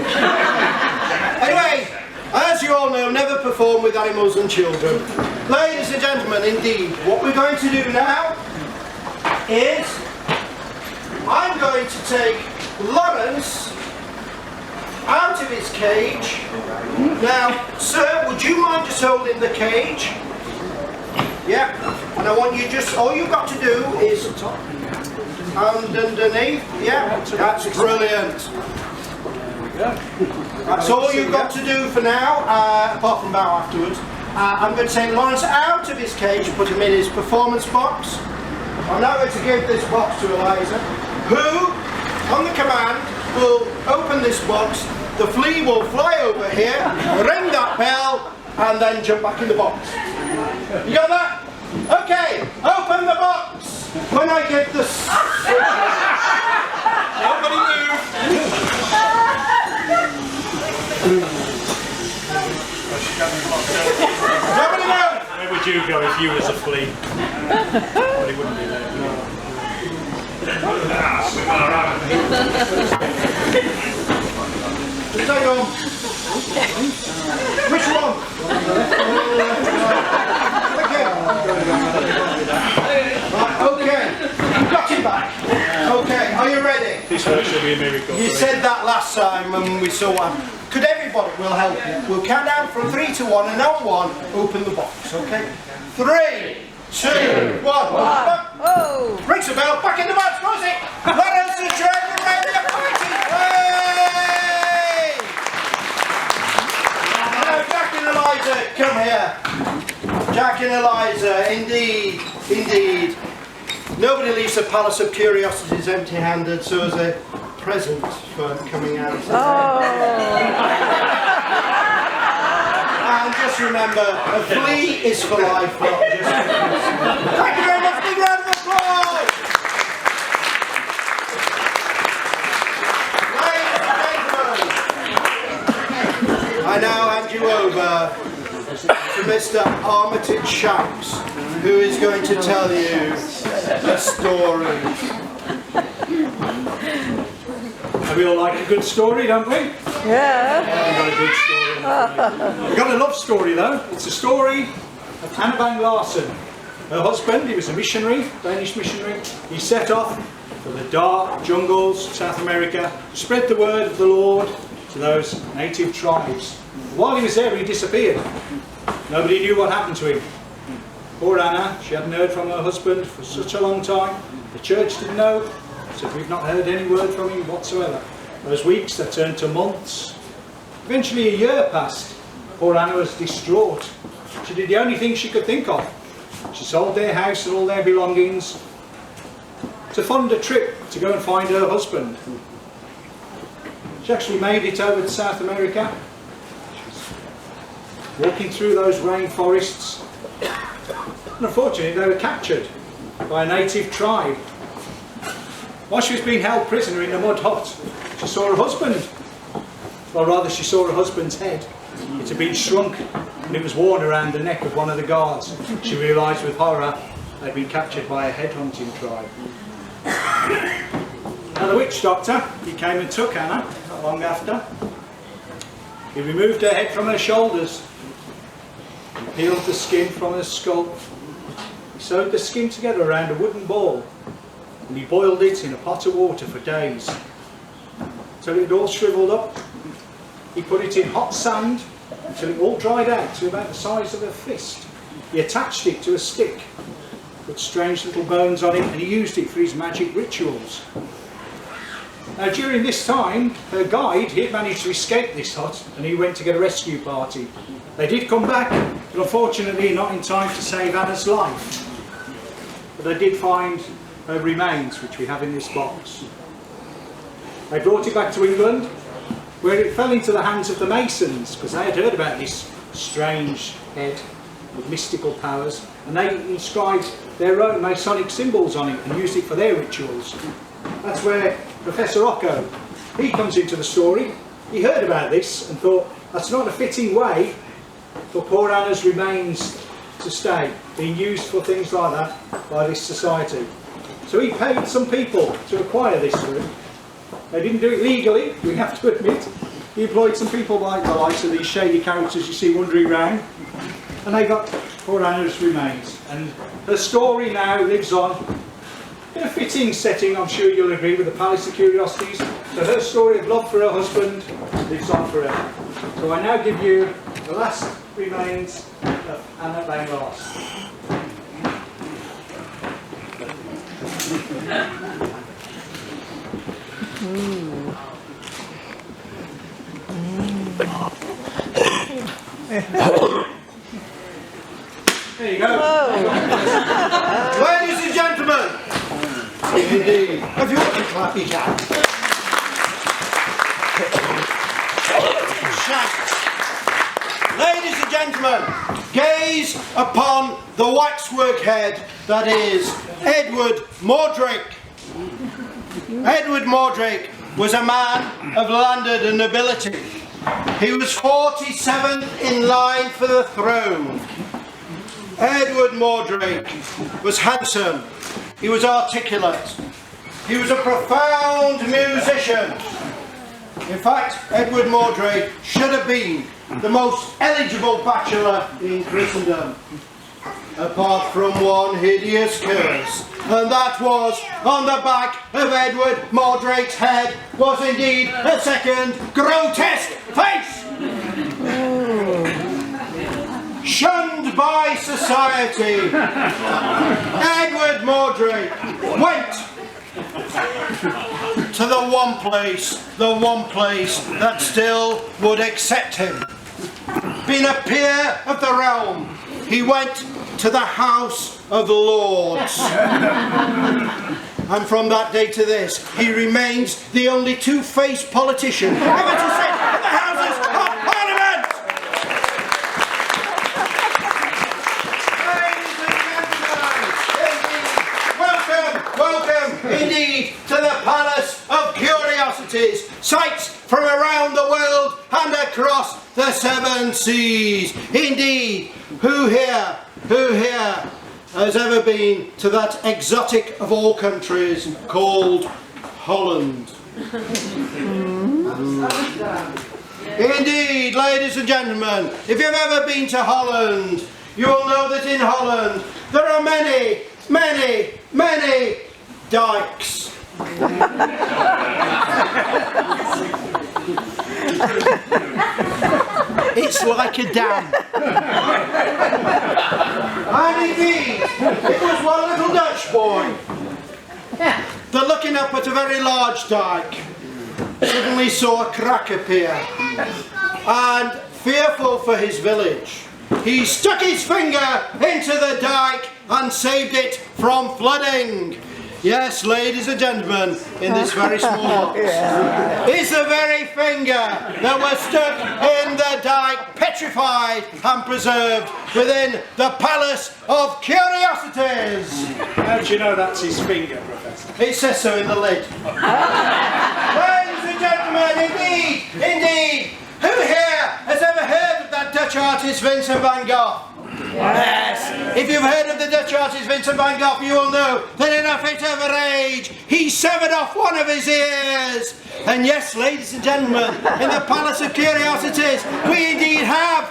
Anyway, as you all know, never perform with animals and children. Ladies and gentlemen, indeed, what we're going to do now is I'm going to take Lawrence out of his cage. Now, sir, would you mind just holding the cage? Yeah, and I want you just, all you've got to do is underneath. Yeah, that's brilliant. That's all you've got to do for now, apart from bow afterwards. I'm going to take Lawrence out of his cage, put him in his performance box. I'm now going to give this box to Eliza, who, on the command, will open this box. The flea will fly over here, ring that bell, and then jump back in the box. You got that? Okay, open the box. When I give the... Nobody move. Nobody move. Where would you go if you was a flea? Well, he wouldn't be there. Hang on. Which one? Okay. Got him back. Okay, are you ready? This one should be a miracle. You said that last time when we saw one. Could everybody, we'll help you. We'll count down from 3 to 1, and on 1, open the box, okay? 3, 2, 1. Oh! Rings the bell, back in the box, close it! Let us the treasure ready to fight it! Hey! Now, Jack and Eliza, come here. Jack and Eliza, indeed, indeed. Nobody leaves the Palace of Curiosities empty-handed, so as a present for coming out. Oh! And just remember, a flea is for life, not just for Christmas. Thank you very much, big round of applause! Ladies and gentlemen, I now hand you over to Mr Armitage Shanks, who is going to tell you a story. We all like a good story, don't we? Yeah. We've got a good story. We've got a love story though. It's a story of Anna Van Larsen. Her husband, he was a missionary, Danish missionary. He set off for the dark jungles of South America to spread the word of the Lord to those native tribes. While he was there, he disappeared. Nobody knew what happened to him. Poor Anna, she hadn't heard from her husband for such a long time. The church didn't know. So we've not heard any word from him whatsoever. Those weeks, they turned to months. Eventually a year passed. Poor Anna was distraught. She did the only thing she could think of. She sold their house and all their belongings to fund a trip to go and find her husband. She actually made it over to South America. She was walking through those rainforests. And unfortunately they were captured by a native tribe. While she was being held prisoner in a mud hut, she saw her husband. Well, rather, she saw her husband's head. It had been shrunk and it was worn around the neck of one of the guards. She realised with horror they'd been captured by a headhunting tribe. Now, the witch doctor, he came and took Anna not long after. He removed her head from her shoulders. He peeled the skin from her skull. He sewed the skin together around a wooden ball. And he boiled it in a pot of water for days until it all shriveled up. He put it in hot sand until it all dried out to about the size of a fist. He attached it to a stick, put strange little bones on it, and he used it for his magic rituals. Now during this time, her guide, he had managed to escape this hut and he went to get a rescue party. They did come back, but unfortunately not in time to save Anna's life. But they did find her remains, which we have in this box. They brought it back to England, where it fell into the hands of the Masons, because they had heard about this strange head with mystical powers, and they inscribed their own Masonic symbols on it and used it for their rituals. That's where Professor Okko, he comes into the story. He heard about this and thought, that's not a fitting way for poor Anna's remains to stay, being used for things like that by this society. So he paid some people to acquire this for him. They didn't do it legally, we have to admit, he employed some people like the likes of these shady characters you see wandering round, and they got poor Anna's remains. And her story now lives on in a fitting setting, I'm sure you'll agree, with the Palace of Curiosities. So her story of love for her husband lives on forever. So I now give you the last remains of Anna Van Ross. There you go. Ladies and gentlemen, indeed, if you want to clap, you can. Ladies and gentlemen, gaze upon the waxwork head that is Edward Mordrick. Edward Mordrick was a man of landed nobility. He was 47th in line for the throne. Edward Mordrick was handsome, he was articulate, he was a profound musician. In fact, Edward Mordrick should have been the most eligible bachelor in Christendom, apart from one hideous curse, and that was on the back of Edward Mordrick's head was indeed a second grotesque face. Shunned by society, Edward Mordrick went to the one place that still would accept him. Being a peer of the realm, he went to the House of Lords. And from that day to this, he remains the only two-faced politician ever to sit in the Houses of Parliament! Welcome indeed to the Palace of Curiosities, sights from around the world and across the seven seas. Indeed, who here has ever been to that exotic of all countries called Holland? Indeed, ladies and gentlemen, if you've ever been to Holland, you will know that in Holland there are many dikes. It's like a dam. And indeed, it was one little Dutch boy that, looking up at a very large dike, suddenly saw a crack appear, and fearful for his village, he stuck his finger into the dike and saved it from flooding. Yes, ladies and gentlemen, in this very small box is the very finger that was stuck in the dike, petrified and preserved within the Palace of Curiosities. How do you know that's his finger, Professor? It says so in the lid. Ladies and gentlemen, indeed, who here has ever heard of that Dutch artist Vincent van Gogh? Yes. If you've heard of the Dutch artist Vincent van Gogh, you will know that in a fit of rage, he severed off one of his ears. And yes, ladies and gentlemen, in the Palace of Curiosities, we indeed have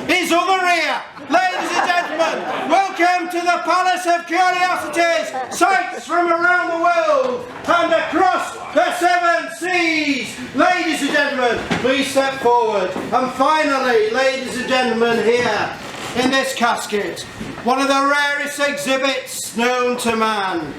his other ear. Ladies and gentlemen, welcome to the Palace of Curiosities, sights from around the world and across the seven seas. Ladies and gentlemen, please step forward. And finally, ladies and gentlemen, here in this casket, one of the rarest exhibits known to man.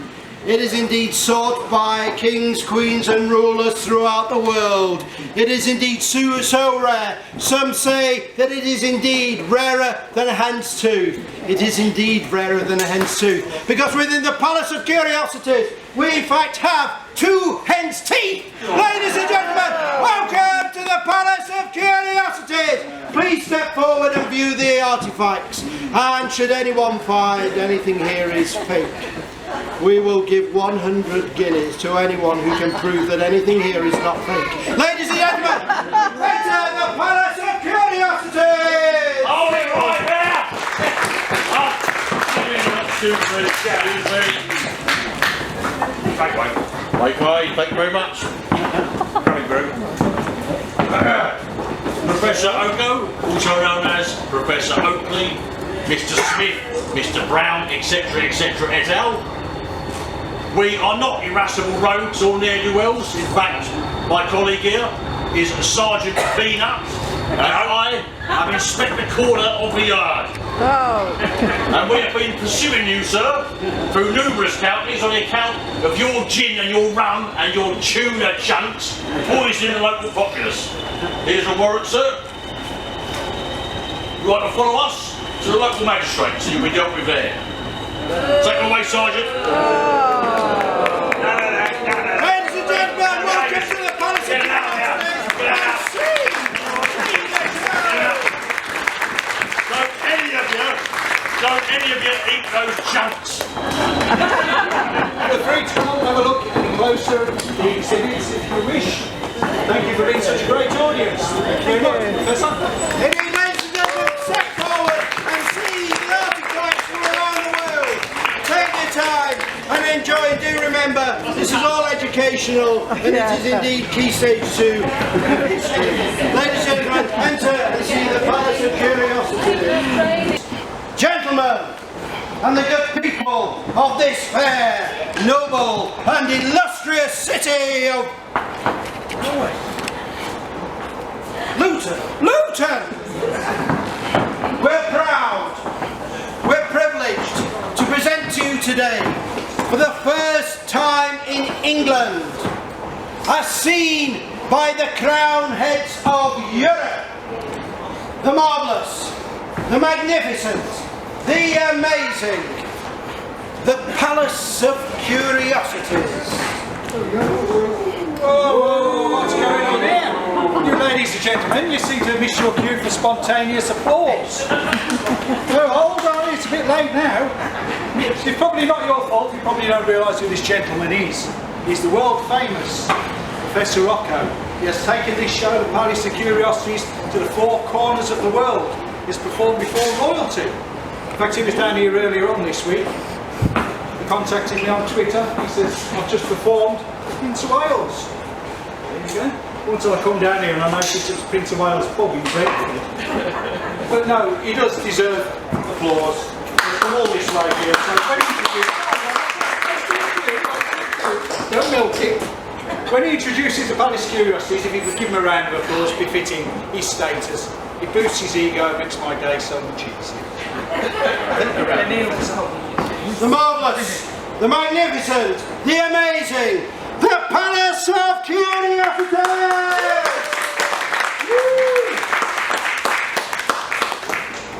It is indeed sought by kings, queens and rulers throughout the world. It is indeed so rare. Some say that it is indeed rarer than a hen's tooth. It is indeed rarer than a hen's tooth, because within the Palace of Curiosities, we in fact have two hen's teeth. Ladies and gentlemen, welcome to the Palace of Curiosities. Please step forward and view the artefacts. And should anyone find anything here is fake, we will give 100 guineas to anyone who can prove that anything here is not fake. Ladies and gentlemen, enter the Palace of Curiosities! Hold it right there! Thank you very much. Coming through. Professor Okko, also known as Professor Oakley, Mr Smith, Mr Brown, etc, etc et al. We are not irascible rogues or ne'er-do-wells. In fact, my colleague here is Sergeant Beanup, and I am Inspector Corner of the Yard. Oh. And we have been pursuing you, sir, through numerous counties on the account of your gin and your rum and your tuna chunks poisoning the local populace. Here's a warrant, sir. You want to follow us to the local magistrate, so you'll be dealt with there. Take it away, Sergeant. Ladies and gentlemen, welcome to the Palace of Curiosities. Don't any of you eat those chunks. Feel free to come and have a look closer at the exhibits if you wish. Thank you for being such a great audience. Thank you very much, Professor. Indeed, ladies and gentlemen, step forward and see the artifacts from around the world. Take your time and enjoy. Do remember, this is all educational and it is indeed Key Stage 2 history. Ladies and gentlemen, enter and see the Palace of Curiosities. Gentlemen, and the good people of this fair, noble and illustrious city of Luton! We're proud, we're privileged to present to you today, for the first time in England, as seen by the crown heads of Europe, the marvellous, the magnificent, the amazing, the Palace of Curiosities. Whoa, what's going on here? You ladies and gentlemen, you seem to have missed your cue for spontaneous applause. Well, hold on, it's a bit late now. It's probably not your fault, you probably don't realise who this gentleman is. He's the world famous Professor Okko. He has taken this show, the Palace of Curiosities, to the four corners of the world. He's performed before royalty. In fact, he was down here earlier on this week. He contacted me on Twitter. He says, I've just performed into Wales. There you go. Until I come down here and I noticed it's Prince of Wales pub in Brentford. But no, he does deserve applause. From all this way here. So when he don't melt it. When he introduces the Palace of Curiosities, if he could give him a round of applause befitting his status, it boosts his ego and makes my day so much easier. The marvellous, the magnificent, the amazing, the Palace of Curiosities!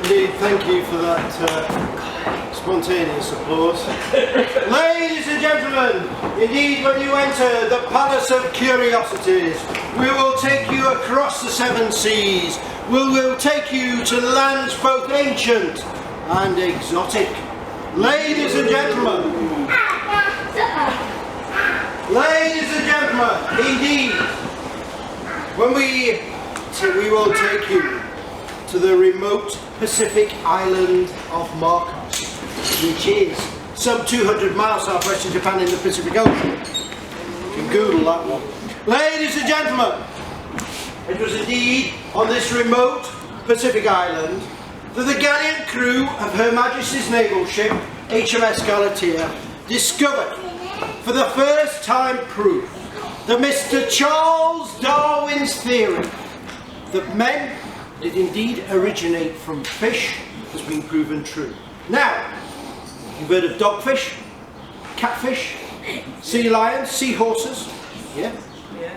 Indeed, thank you for that spontaneous applause. Ladies and gentlemen, indeed when you enter the Palace of Curiosities, we will take you across the seven seas. We will take you to lands both ancient and exotic. Ladies and gentlemen, indeed, when we will take you to the remote Pacific island of Marcos, which is some 200 miles southwest of Japan in the Pacific Ocean. You can Google that one. Ladies and gentlemen, it was indeed on this remote Pacific island that the gallant crew of Her Majesty's naval ship HMS Galatea discovered for the first time proof that Mr. Charles Darwin's theory that men did indeed originate from fish has been proven true. Now, you've heard of dogfish, catfish, sea lions, seahorses, yeah?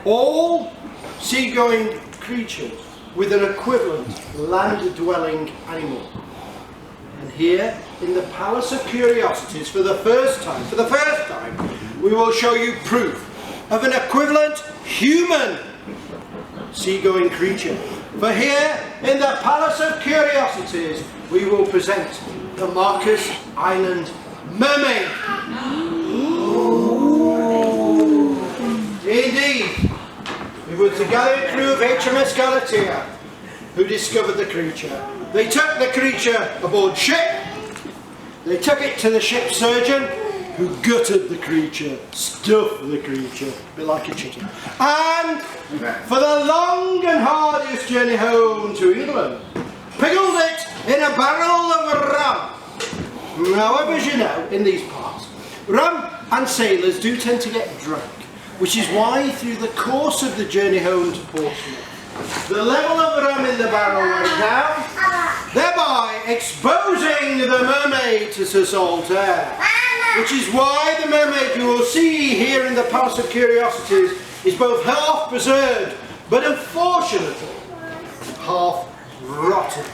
All sea-going creatures with an equivalent land-dwelling animal. And here in the Palace of Curiosities, for the first time, we will show you proof of an equivalent human sea-going creature. For here in the Palace of Curiosities, we will present the Marcus Island Mermaid. Indeed, it was the gallant crew of HMS Galatea who discovered the creature. They took the creature aboard ship, they took it to the ship's surgeon, who gutted the creature, stuffed the creature, a bit like a chicken, and for the long and arduous journey home to England, pickled it in a barrel of rum. However, as you know, in these parts, rum and sailors do tend to get drunk, which is why through the course of the journey home to Portsmouth, the level of rum in the barrel went down, thereby exposing the Mermaid to Sir salt air. Which is why the Mermaid you will see here in the Palace of Curiosities is both half preserved, but unfortunately, half rotten.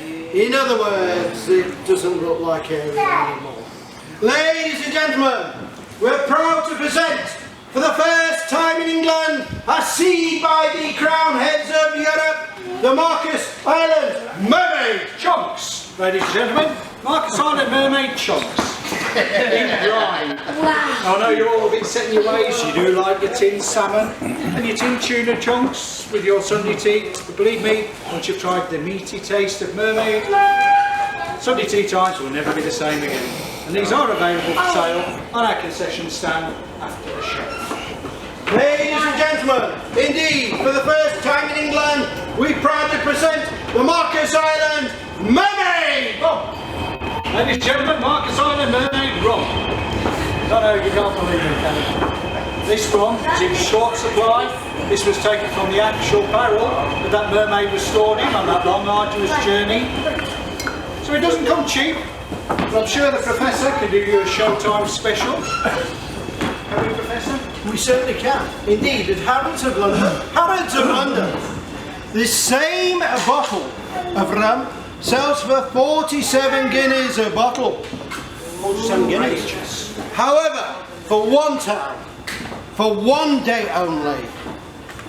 In other words, it doesn't look like Ariel anymore. Ladies and gentlemen, we're proud to present, for the first time in England, as seen by the crown heads of Europe, the Marcus Island Mermaid Chunks, ladies and gentlemen. Marcus Island Mermaid Chunks. In brine. I know you're all a bit set in your ways. You do like your tin salmon and your tin tuna chunks with your Sunday tea. But believe me, once you've tried the meaty taste of Mermaid, Sunday tea times will never be the same again. And these are available for sale on our concession stand after the show. Ladies and gentlemen, indeed, for the first time in England, we proudly present the Marcus Island Mermaid! Oh. Ladies and gentlemen, Marcus Island Mermaid rum. I don't know if you can't believe it, can you? This rum is in short supply. This was taken from the actual barrel that mermaid was stored in on that long, arduous journey. So it doesn't come cheap. But I'm sure the Professor can do you a Showtime special. Can we, Professor? We certainly can. Indeed, at Harrods of London, this same bottle of rum sells for 47 guineas a bottle. 47 guineas. However, for one time, for one day only,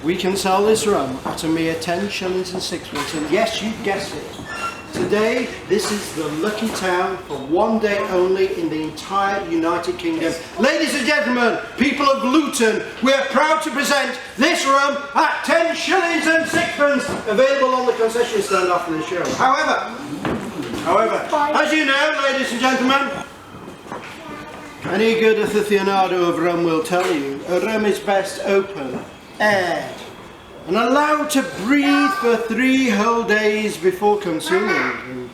we can sell this rum at a mere 10 shillings and sixpence. And yes, you guessed it. Today, this is the lucky town for one day only in the entire United Kingdom. Ladies and gentlemen, people of Luton, we are proud to present this rum at 10 shillings and sixpence, available on the concession stand after the show. However, as you know, ladies and gentlemen, any good aficionado of rum will tell you, a rum is best open, aired, and allowed to breathe for 3 whole days before consuming.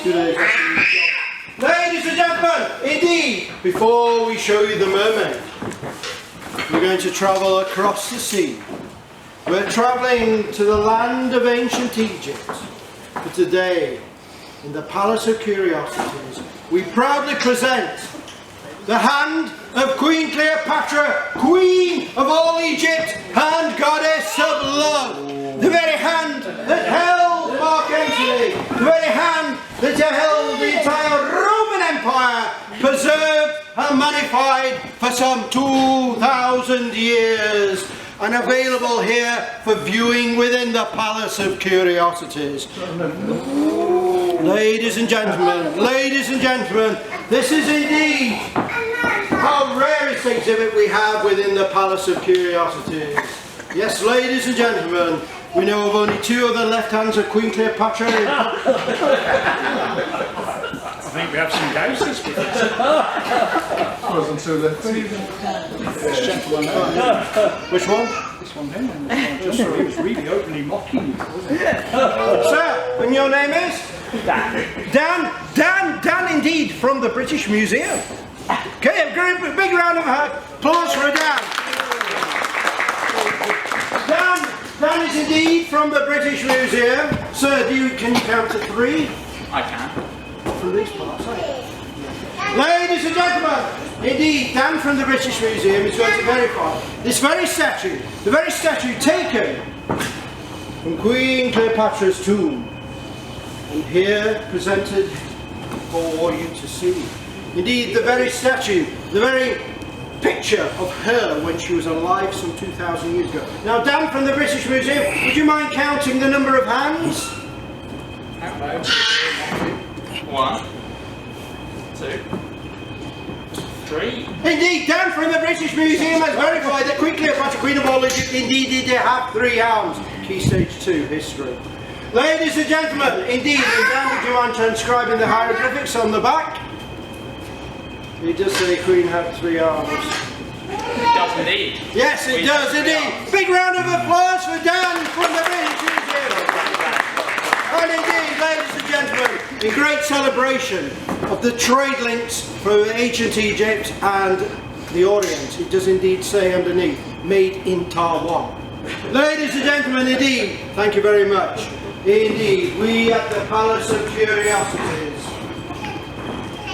Ladies and gentlemen, indeed, before we show you the Mermaid, we're going to travel across the sea. We're travelling to the land of ancient Egypt. But today, in the Palace of Curiosities, we proudly present the hand of Queen Cleopatra, Queen of all Egypt and Goddess of Love. The very hand that held Mark Antony, the very hand that held the entire Roman Empire, preserved and magnified for some 2,000 years, and available here for viewing within the Palace of Curiosities. Ladies and gentlemen, this is indeed our rarest exhibit we have within the Palace of Curiosities. Yes, ladies and gentlemen, we know of only 2 other left hands of Queen Cleopatra. I think we have some ghosts with us. Wasn't too left. This gentleman, Which one? this one here. Just so he was really openly mocking you, wasn't he? Sir, and your name is? Dan indeed, from the British Museum. Okay, a big round of applause for Dan. Dan is indeed from the British Museum. Sir, can you count to 3? I can. From these parts, ladies and gentlemen, indeed, Dan from the British Museum is going to verify this very statue, the very statue taken from Queen Cleopatra's tomb, and here presented for you to see. Indeed, the very statue, the very picture of her when she was alive some 2,000 years ago. Now, Dan from the British Museum, would you mind counting the number of hands? 1, 2, 3. Indeed, Dan from the British Museum has verified that Queen Cleopatra, Queen of all Egypt, indeed did have 3 arms. Key stage 2, history. Ladies and gentlemen, indeed, Dan, would you mind transcribing the hieroglyphics on the back? It does say Queen had 3 arms. It does indeed. Yes, it does indeed. Big round of applause for Dan from the British Museum. And indeed, ladies and gentlemen, in great celebration of the trade links from ancient Egypt and the Orient, it does indeed say underneath, made in Taiwan. Ladies and gentlemen, indeed, thank you very much. Indeed, we at the Palace of Curiosities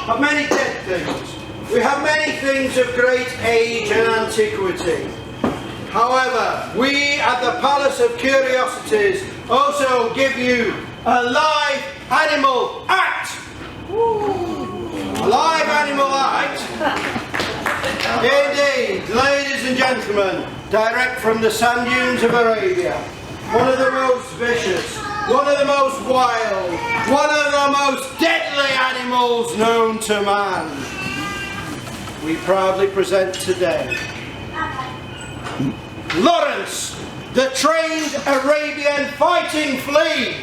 have many dead things. We have many things of great age and antiquity. However, we at the Palace of Curiosities also give you a live animal act. A live animal act. Indeed, ladies and gentlemen, direct from the sand dunes of Arabia. One of the most vicious, one of the most wild, one of the most deadly animals known to man. We proudly present today Lawrence, the trained Arabian fighting flea.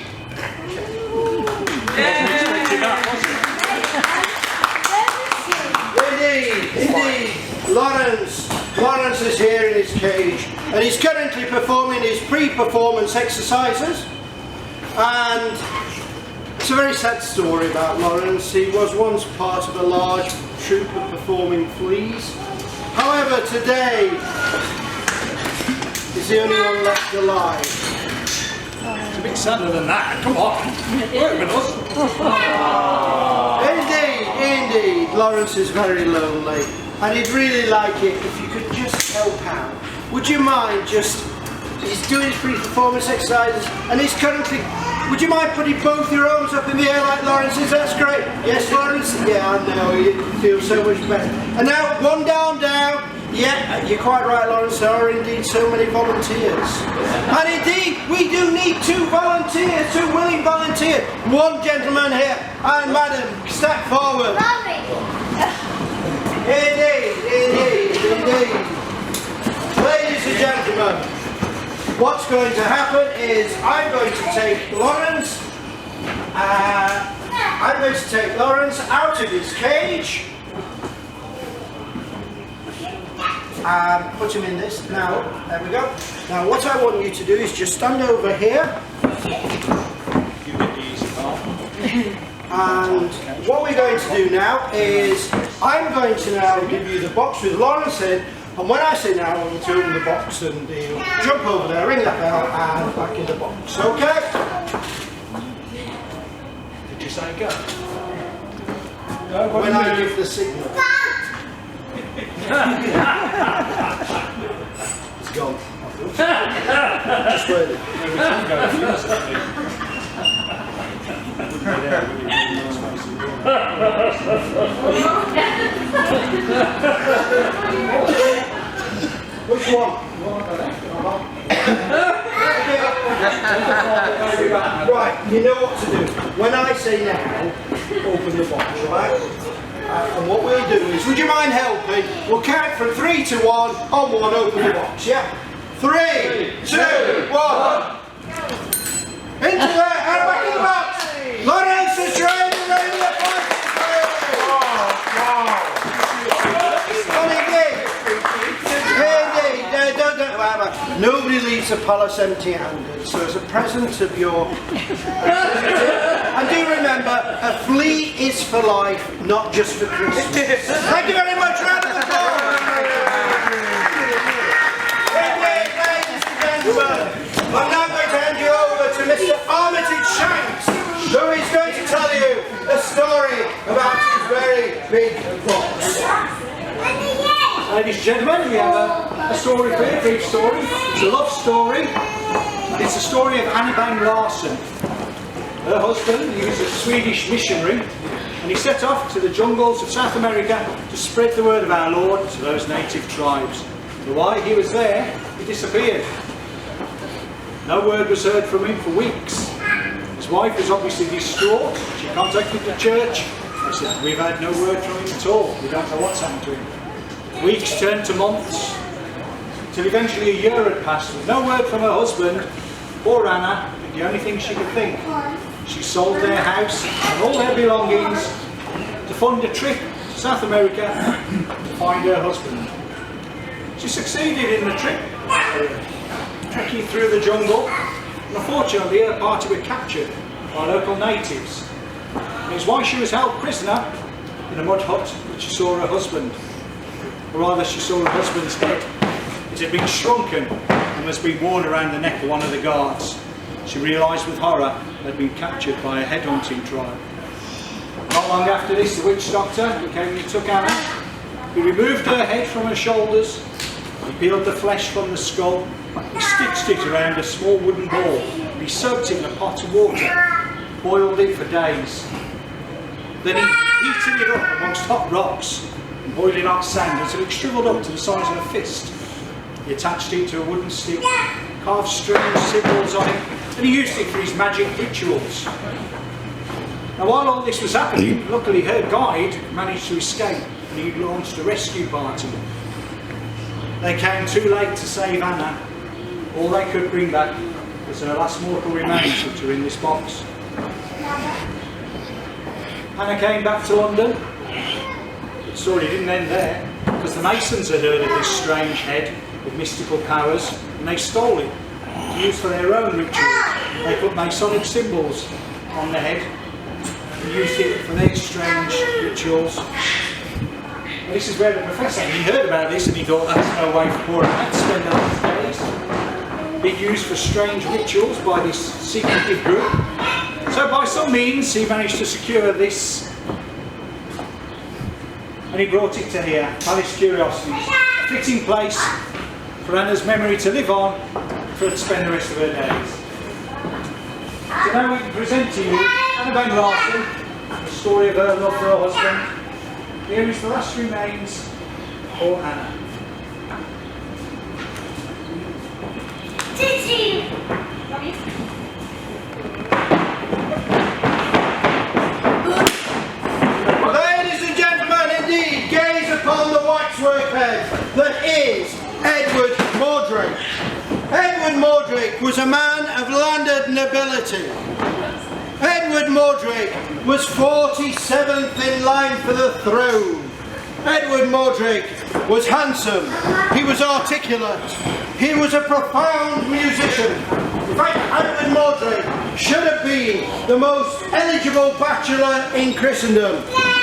Indeed, Lawrence is here in his cage and he's currently performing his pre-performance exercises, and it's a very sad story about Lawrence. He was once part of a large troupe of performing fleas. However, today he's the only one left alive. It's a bit sadder than that. Come on. Work with us. Indeed, Lawrence is very lonely, and he'd really like it if you could just help out. Would you mind he's doing his pre-performance exercises, and he's currently, would you mind putting both your arms up in the air like Lawrence is? That's great. Yes, Lawrence? Yeah, I know, you feel so much better. And now, one down. Yeah, you're quite right, Lawrence, there are indeed so many volunteers. And indeed, we do need 2 volunteers, 2 willing volunteers. 1 gentleman here, and madam, step forward. Indeed. Ladies and gentlemen, what's going to happen is I'm going to take Lawrence out of his cage and put him in this. Now, there we go. Now what I want you to do is just stand over here. And what we're going to do now is I'm going to now give you the box with Lawrence in, and when I say now, I want you to open the box and he'll jump over there, ring that bell, and back in the box. Okay? Did you say go? When I give the signal. It's gone. Just wait. Which one? Right, you know what to do. When I say now, open the box, right? And what we'll do is, would you mind helping? We'll count from 3 to 1. On 1, open the box, yeah? 3, 2, 1. Into there, and back in the box. Lawrence is trying to raise the box. Nobody leaves the palace empty-handed, so as a present of your... And do remember, a flea is for life, not just for Christmas. Thank you very much, round of applause! Ladies and gentlemen, I'm now going to hand you over to Mr Armitage Shanks, who is going to tell you a story about his very big box. Ladies and gentlemen, we have a story for you, a brief story. It's a love story. It's the story of Annie Bang Larsen. Her husband, he was a Swedish missionary, and he set off to the jungles of South America to spread the word of our Lord to those native tribes. But while he was there, he disappeared. No word was heard from him for weeks. His wife was obviously distraught. She contacted the church. They said, we've had no word from him at all. We don't know what's happened to him. Weeks turned to months, till eventually a year had passed with no word from her husband. Poor Anna did the only thing she could think. She sold their house and all their belongings to fund a trip to South America to find her husband. She succeeded in the trip, trekking through the jungle, and unfortunately her party were captured by local natives. And it's why she was held prisoner in a mud hut that she saw her husband, or rather she saw her husband's head. It had been shrunken and was being worn around the neck of one of the guards. She realised with horror they had been captured by a headhunting tribe. Not long after this, the witch doctor came and took Anna. He removed her head from her shoulders, he peeled the flesh from the skull, he stitched it around a small wooden ball, and he soaked it in a pot of water, boiled it for days. Then he heated it up amongst hot rocks and boiling hot sand until it shrivelled up to the size of a fist. He attached it to a wooden stick, carved strange symbols on it, and he used it for his magic rituals. Now while all this was happening, luckily her guide managed to escape and he launched a rescue party. They came too late to save Anna. All they could bring back was her last mortal remains, which are in this box. Anna came back to London. The story didn't end there, because the Masons had heard of this strange head with mystical powers and they stole it to use for their own rituals. They put Masonic symbols on the head and used it for their strange rituals. And this is where the professor, he heard about this and he thought that's no way for poor Anna to spend their last days. Being used for strange rituals by this secretive group. So by some means he managed to secure this and he brought it to here, Palace of Curiosities, a fitting place for Anna's memory to live on for her to spend the rest of her days. So now we can present to you Anna Van Larsen, the story of her love for her husband. Here is the last remains for Anna. Ladies and gentlemen, indeed, gaze upon the waxwork head that is Edward Mordrick. Edward Mordrick was a man of landed nobility. Edward Mordrick was 47th in line for the throne. Edward Mordrick was handsome, he was articulate, he was a profound musician. In fact, Edward Mordrick should have been the most eligible bachelor in Christendom,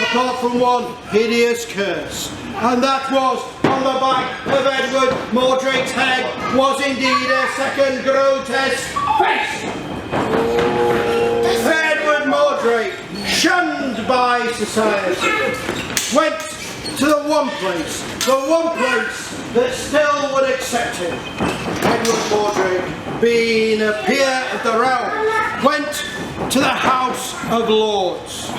apart from one hideous curse. And that was, on the back of Edward Mordrick's head, was indeed a second grotesque face. Edward Mordrick, shunned by society, went to the one place that still would accept him. Edward Mordrick, being a peer of the realm, went to the House of Lords.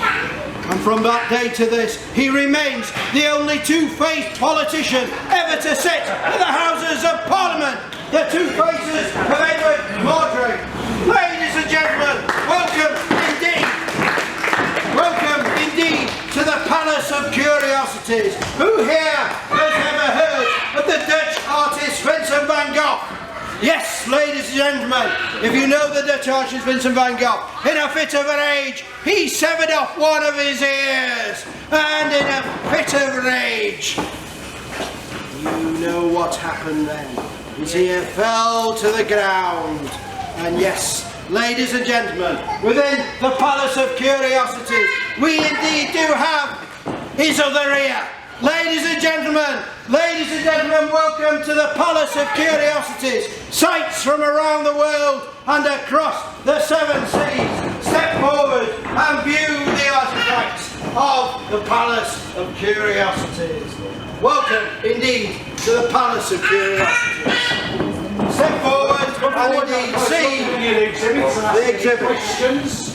And from that day to this, he remains the only two-faced politician ever to sit in the Houses of Parliament. The two faces of Edward Mordrick. Ladies and gentlemen, welcome indeed to the Palace of Curiosities. Who here has ever heard of the Dutch artist Vincent van Gogh? Yes, ladies and gentlemen, if you know the Dutch artist Vincent van Gogh, in a fit of rage, he severed off one of his ears, and in a fit of rage, you know what happened then. His ear fell to the ground, and yes, ladies and gentlemen, within the Palace of Curiosities, we indeed do have his other ear. Ladies and gentlemen, welcome to the Palace of Curiosities. Sights from around the world and across the seven seas. Step forward and view the artefacts of the Palace of Curiosities. Welcome indeed to the Palace of Curiosities. Step forward and indeed see the exhibits.